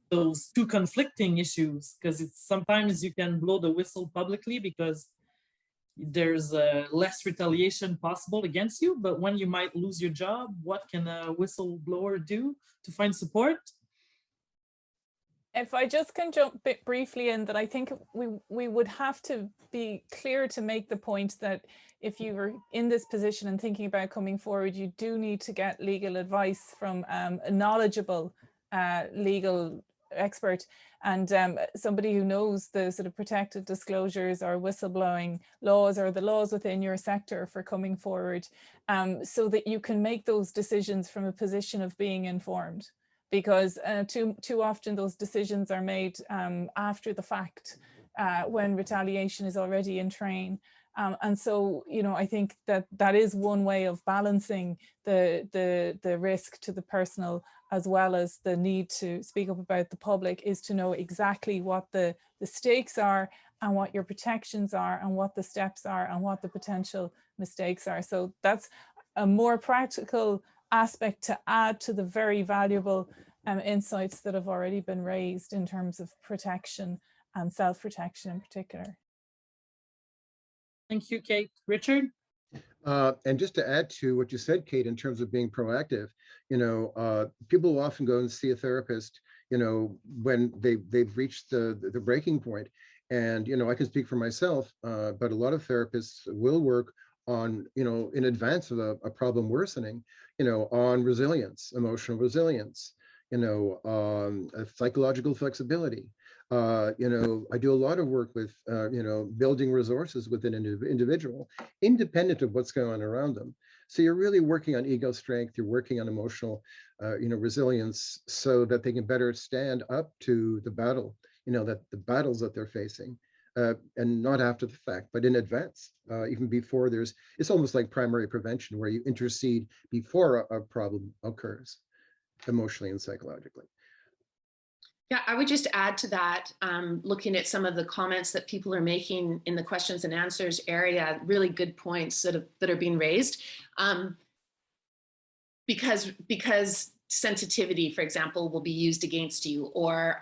those two conflicting issues? Because sometimes you can blow the whistle publicly because there's less retaliation possible against you, but when you might lose your job, what can a whistleblower do to find support? If I just can jump briefly in, that I think we would have to be clear to make the point that if you were in this position and thinking about coming forward, you do need to get legal advice from a knowledgeable legal expert and somebody who knows the sort of protected disclosures or whistleblowing laws or the laws within your sector for coming forward, so that you can make those decisions from a position of being informed. Because too often those decisions are made after the fact, when retaliation is already in train. And so, I think that is one way of balancing the risk to the personal as well as the need to speak up about the public, is to know exactly what the stakes are and what your protections are and what the steps are and what the potential mistakes are. So that's a more practical aspect to add to the very valuable insights that have already been raised in terms of protection and self-protection in particular. Thank you, Kate. Richard? And just to add to what you said, Kate, in terms of being proactive, people will often go and see a therapist, when they've reached the breaking point. And, I can speak for myself, but a lot of therapists will work on, in advance of a problem worsening, on resilience, emotional resilience, psychological flexibility. I do a lot of work with, building resources within an individual, independent of what's going on around them. So you're really working on ego strength, you're working on emotional, resilience, so that they can better stand up to the battle, that the battles that they're facing, and not after the fact, but in advance, even before it's almost like primary prevention, where you intercede before a problem occurs, emotionally and psychologically. Yeah, I would just add to that, looking at some of the comments that people are making in the questions and answers area, really good points that are being raised. Because sensitivity, for example, will be used against you, or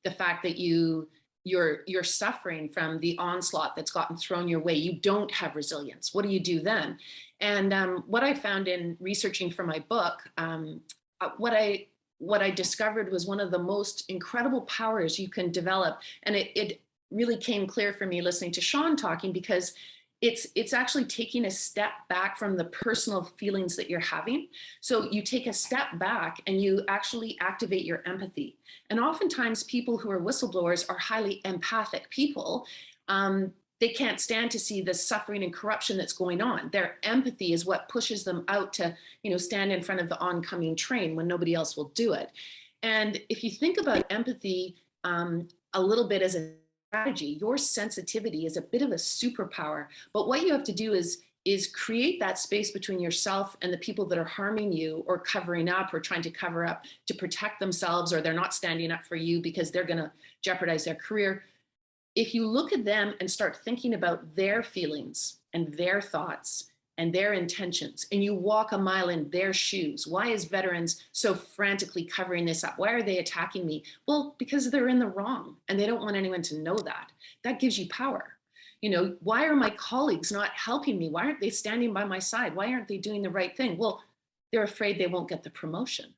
the fact that you're suffering from the onslaught that's gotten thrown your way. You don't have resilience. What do you do then? And what I found in researching for my book, what I discovered was one of the most incredible powers you can develop. And it really came clear for me listening to Sean talking, because it's actually taking a step back from the personal feelings that you're having. So you take a step back and you actually activate your empathy. And oftentimes people who are whistleblowers are highly empathic people. They can't stand to see the suffering and corruption that's going on. Their empathy is what pushes them out to, stand in front of the oncoming train when nobody else will do it. And if you think about empathy a little bit as a strategy, your sensitivity is a bit of a superpower. But what you have to do is create that space between yourself and the people that are harming you or covering up or trying to cover up to protect themselves, or they're not standing up for you because they're going to jeopardize their career. If you look at them and start thinking about their feelings and their thoughts and their intentions, and you walk a mile in their shoes, why is veterans so frantically covering this up? Why are they attacking me? Well, because they're in the wrong and they don't want anyone to know that. That gives you power. Why are my colleagues not helping me? Why aren't they standing by my side? Why aren't they doing the right thing? Well, they're afraid they won't get the promotion.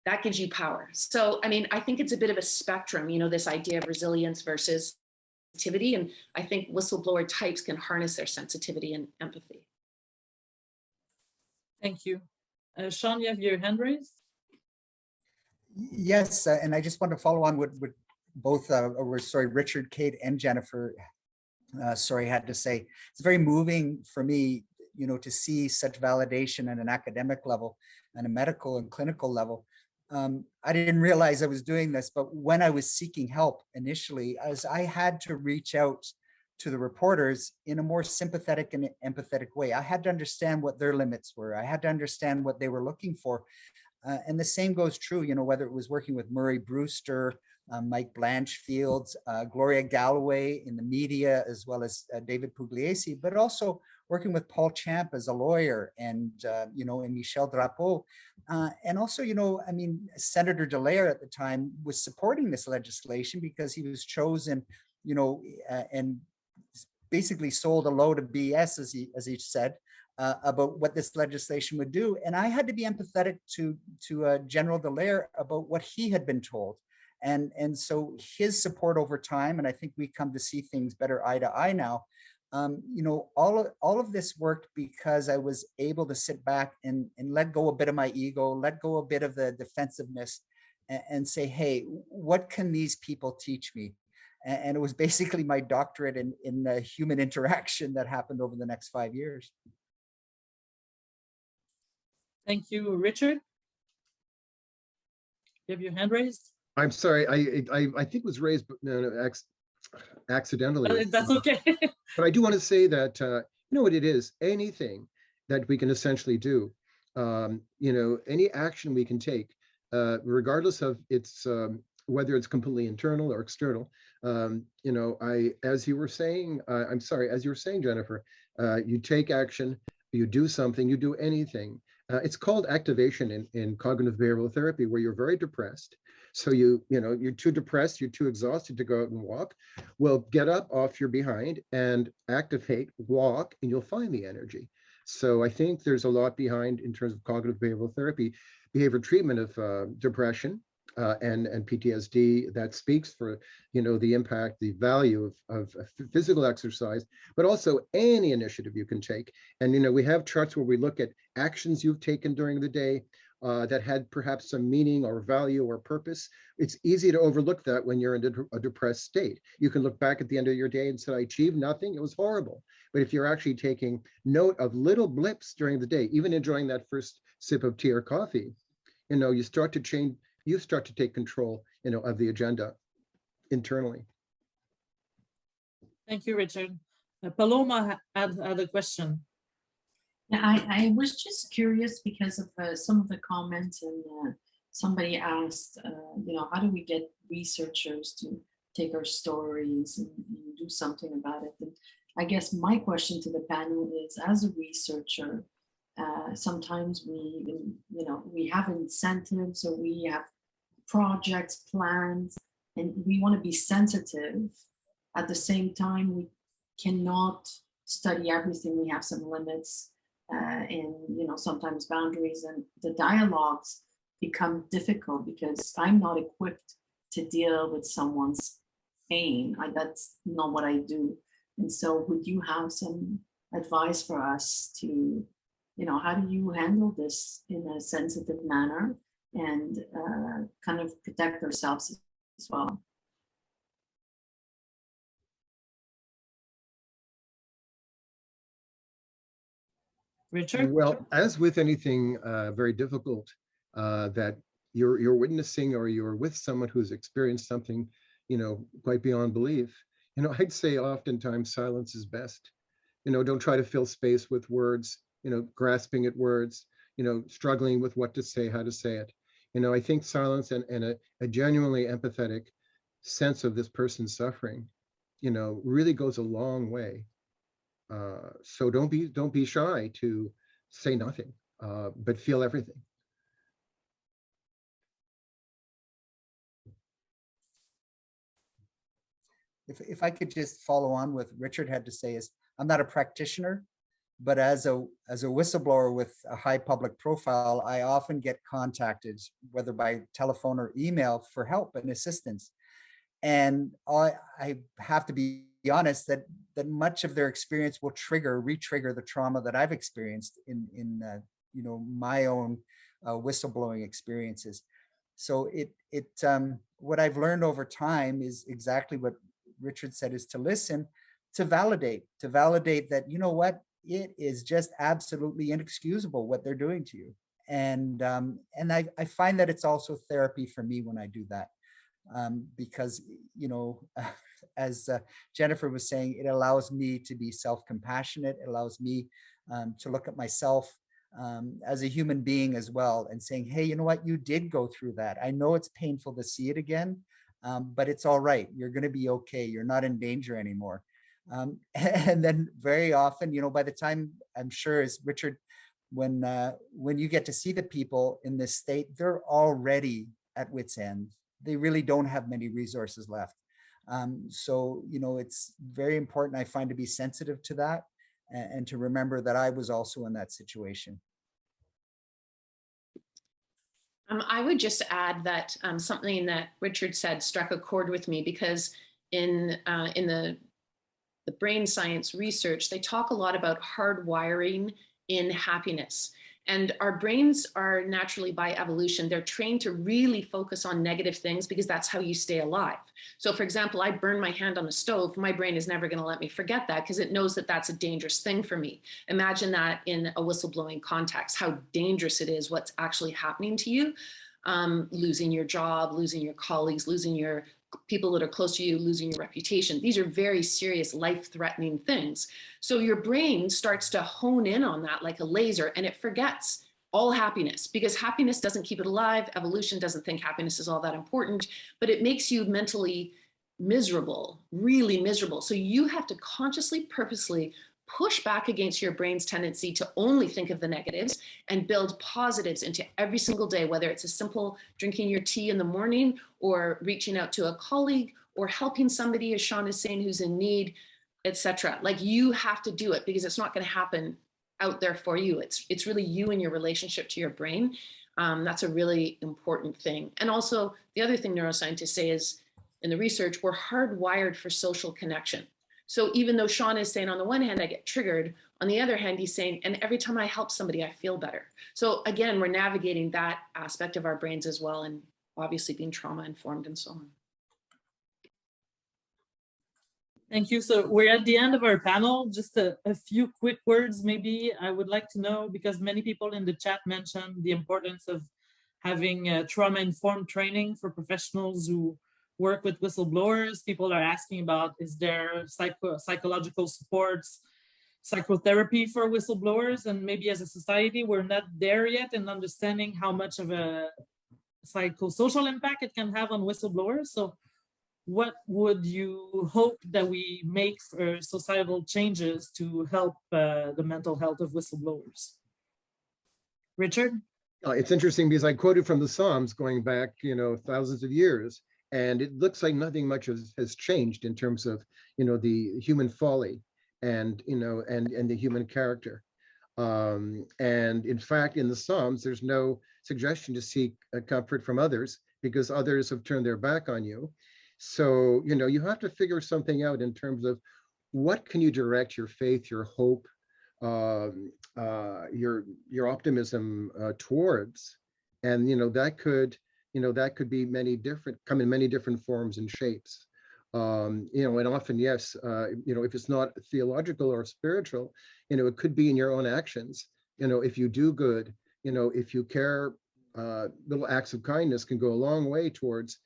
That gives you power. So, I think it's a bit of a spectrum, this idea of resilience versus sensitivity. And I think whistleblower types can harness their sensitivity and empathy. Thank you. Sean, you have your hand raised? Yes, and I just want to follow on what both, Richard, Kate, and Jennifer, had to say. It's very moving for me, to see such validation at an academic level and a medical and clinical level. I didn't realize I was doing this, but when I was seeking help initially, as I had to reach out to the reporters in a more sympathetic and empathetic way. I had to understand what their limits were. I had to understand what they were looking for. And the same goes true, whether it was working with Murray Brewster, Mike Blanchfield, Gloria Galloway in the media, as well as David Pugliese, but also working with Paul Champ as a lawyer and, and Michel Drapeau. And also, Senator Dallaire at the time was supporting this legislation because he was chosen, and basically sold a load of BS, as he said, about what this legislation would do. And I had to be empathetic to General Dallaire about what he had been told. And so his support over time, and I think we come to see things better eye to eye now, all of this worked because I was able to sit back and let go a bit of my ego, let go a bit of the defensiveness and say, hey, what can these people teach me? And it was basically my doctorate in human interaction that happened over the next 5 years. Thank you, Richard. You have your hand raised? I'm sorry, I think it was raised, but no, accidentally. That's okay. But I do want to say that, what it is, anything that we can essentially do, any action we can take, regardless of its, whether it's completely internal or external, as you were saying, Jennifer, you take action, you do something, you do anything. It's called activation in cognitive behavioral therapy, where you're very depressed. So you're too depressed, you're too exhausted to go out and walk. Well, get up off your behind and activate, walk, and you'll find the energy. So I think there's a lot behind in terms of cognitive behavioral therapy, behavior treatment of depression and PTSD. That speaks for the impact, the value of physical exercise, but also any initiative you can take. And we have charts where we look at actions you've taken during the day that had perhaps some meaning or value or purpose. It's easy to overlook that when you're in a depressed state. You can look back at the end of your day and say, I achieved nothing, it was horrible. But if you're actually taking note of little blips during the day, even enjoying that first sip of tea or coffee, you start to change, you start to take control, of the agenda internally. Thank you, Richard. Paloma had a question. Yeah, I was just curious because of some of the comments, and somebody asked, how do we get researchers to take our stories and do something about it? And I guess my question to the panel is, as a researcher, sometimes we have incentives, or we have projects, plans, and we want to be sensitive. At the same time, we cannot study everything. We have some limits. And sometimes boundaries, and the dialogues become difficult because I'm not equipped to deal with someone's pain. That's not what I do. And so would you have some advice for us to, how do you handle this in a sensitive manner and kind of protect ourselves as well? Richard? Well, as with anything very difficult that you're witnessing, or you're with someone who's experienced something, quite beyond belief, I'd say oftentimes silence is best. Don't try to fill space with words, grasping at words, struggling with what to say, how to say it. I think silence and a genuinely empathetic sense of this person's suffering, really goes a long way. So don't be shy to say nothing, but feel everything. If I could just follow on with Richard had to say is, I'm not a practitioner, but as a whistleblower with a high public profile, I often get contacted, whether by telephone or email, for help and assistance. And I have to be honest that much of their experience will re-trigger the trauma that I've experienced in my own whistleblowing experiences. So what I've learned over time is exactly what Richard said, is to listen, to validate that, what, it is just absolutely inexcusable what they're doing to you. And I find that it's also therapy for me when I do that. Because, as Jennifer was saying, it allows me to be self-compassionate. It allows me to look at myself as a human being as well, and saying, hey, you know what, you did go through that. I know it's painful to see it again, but it's all right. You're going to be okay. You're not in danger anymore. And then very often, by the time, I'm sure, as Richard, when you get to see the people in this state, they're already at wit's end. They really don't have many resources left. So, it's very important, I find, to be sensitive to that, and to remember that I was also in that situation. I would just add that something that Richard said struck a chord with me, because in the brain science research, they talk a lot about hardwiring in happiness. And our brains are naturally, by evolution, they're trained to really focus on negative things because that's how you stay alive. So for example, I burn my hand on the stove, my brain is never going to let me forget that, because it knows that that's a dangerous thing for me. Imagine that in a whistleblowing context, how dangerous it is, what's actually happening to you. Losing your job, losing your colleagues, losing your people that are close to you, losing your reputation. These are very serious, life-threatening things. So your brain starts to hone in on that like a laser, and it forgets all happiness, because happiness doesn't keep it alive. Evolution doesn't think happiness is all that important, but it makes you mentally miserable, really miserable. So you have to consciously, purposely push back against your brain's tendency to only think of the negatives and build positives into every single day, whether it's a simple drinking your tea in the morning, or reaching out to a colleague, or helping somebody, as Sean is saying, who's in need, etc. Like, you have to do it, because it's not going to happen out there for you. It's really you and your relationship to your brain. That's a really important thing. And also the other thing neuroscientists say is, in the research, we're hardwired for social connection. So even though Sean is saying, on the one hand, I get triggered, on the other hand, he's saying, and every time I help somebody, I feel better. So again, we're navigating that aspect of our brains as well, and obviously being trauma informed and so on. Thank you. So we're at the end of our panel. Just a few quick words, maybe. I would like to know, because many people in the chat mentioned the importance of having trauma-informed training for professionals who work with whistleblowers. People are asking about, is there psychological supports, psychotherapy for whistleblowers? And maybe as a society, we're not there yet in understanding how much of a psychosocial impact it can have on whistleblowers. So what would you hope that we make for societal changes to help the mental health of whistleblowers? Richard? It's interesting because I quoted from the Psalms going back, thousands of years, and it looks like nothing much has changed in terms of, the human folly and, and the human character. And in fact, in the Psalms, there's no suggestion to seek comfort from others, because others have turned their back on you. So, you have to figure something out in terms of what can you direct your faith, your hope, your optimism towards. And, that could be come in many different forms and shapes. And often, yes, if it's not theological or spiritual, it could be in your own actions, if you do good, if you care, little acts of kindness can go a long way towards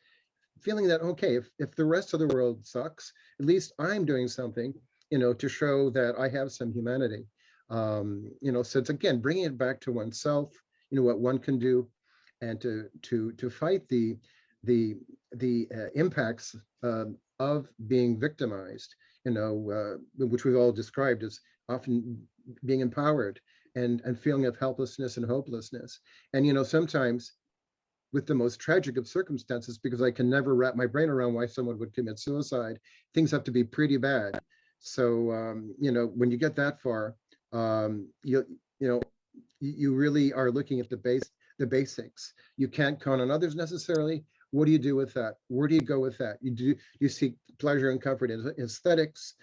feeling that, okay, if the rest of the world sucks, at least I'm doing something, to show that I have some humanity. So it's, again, bringing it back to oneself, what one can do, and to fight the impacts of being victimized, which we've all described as often being empowered and feeling of helplessness and hopelessness. And, sometimes with the most tragic of circumstances, because I can never wrap my brain around why someone would commit suicide, things have to be pretty bad. So, when you get that far, you really are looking at the basics. You can't count on others necessarily. What do you do with that? Where do you go with that? You seek pleasure and comfort in aesthetics,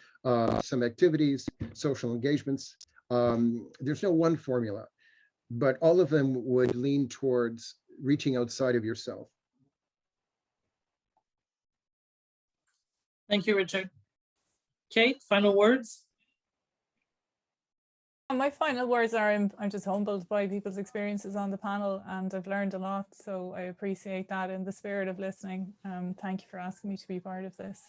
some activities, social engagements. There's no one formula, but all of them would lean towards reaching outside of yourself. Thank you, Richard. Kate, final words? My final words are I'm just humbled by people's experiences on the panel, and I've learned a lot, so I appreciate that in the spirit of listening. Thank you for asking me to be part of this.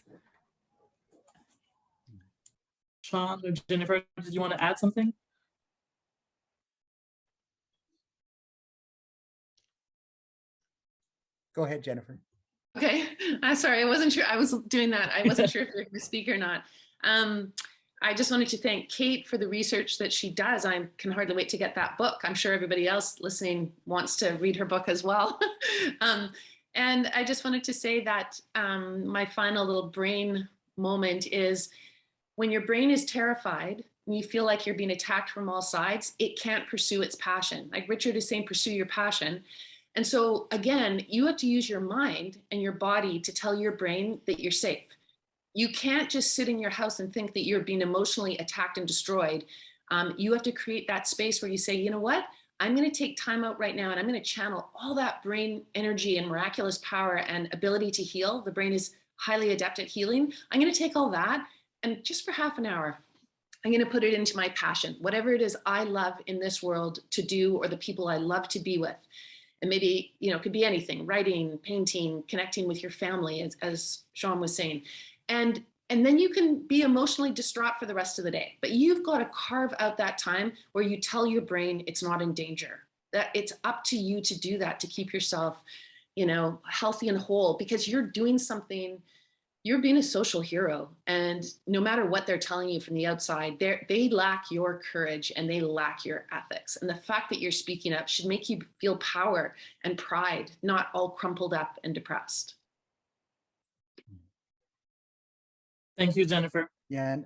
Sean or Jennifer, did you want to add something? Go ahead, Jennifer. Okay, I'm sorry, I wasn't sure. I was doing that. I wasn't sure if you're going to speak or not. I just wanted to thank Kate for the research that she does. I can hardly wait to get that book. I'm sure everybody else listening wants to read her book as well. And I just wanted to say that my final little brain moment is when your brain is terrified and you feel like you're being attacked from all sides, it can't pursue its passion. Like Richard is saying, pursue your passion. And so again, you have to use your mind and your body to tell your brain that you're safe. You can't just sit in your house and think that you're being emotionally attacked and destroyed. You have to create that space where you say, you know what? I'm going to take time out right now and I'm going to channel all that brain energy and miraculous power and ability to heal. The brain is highly adept at healing. I'm going to take all that and just for half an hour, I'm going to put it into my passion, whatever it is I love in this world to do, or the people I love to be with. And maybe, it could be anything, writing, painting, connecting with your family, as Sean was saying. And then you can be emotionally distraught for the rest of the day. But you've got to carve out that time where you tell your brain it's not in danger. That it's up to you to do that, to keep yourself, healthy and whole, because you're doing something, you're being a social hero. And no matter what they're telling you from the outside, they lack your courage and they lack your ethics. And the fact that you're speaking up should make you feel power and pride, not all crumpled up and depressed. Thank you, Jennifer. Yeah, and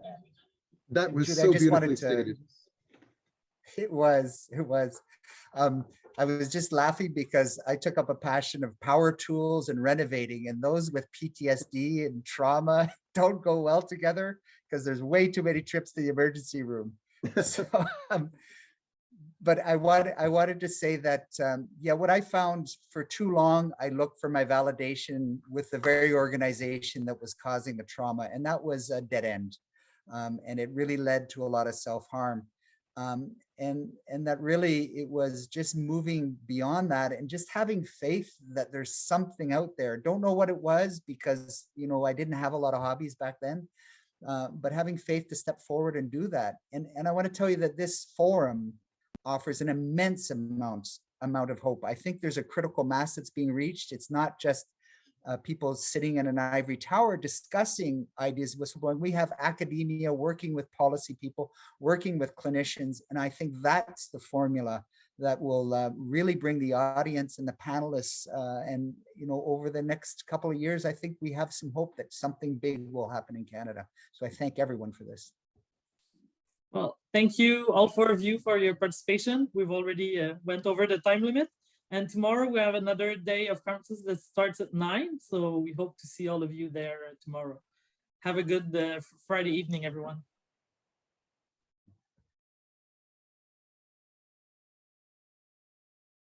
That was Julie, so beautifully stated. It was. I was just laughing because I took up a passion of power tools and renovating, and those with PTSD and trauma don't go well together because there's way too many trips to the emergency room. So, but I wanted to say that, what I found for too long, I looked for my validation with the very organization that was causing the trauma, and that was a dead end. And it really led to a lot of self-harm. And that really, it was just moving beyond that and just having faith that there's something out there. Don't know what it was because, I didn't have a lot of hobbies back then, but having faith to step forward and do that. And I want to tell you that this forum offers an immense amount of hope. I think there's a critical mass that's being reached. It's not just people sitting in an ivory tower discussing ideas of whistleblowing. We have academia working with policy people, working with clinicians, and I think that's the formula that will really bring the audience and the panelists. And over the next couple of years, I think we have some hope that something big will happen in Canada. So I thank everyone for this. Well, thank you all four of you for your participation. We've already went over the time limit. And tomorrow we have another day of conferences that starts at 9. So we hope to see all of you there tomorrow. Have a good Friday evening, everyone.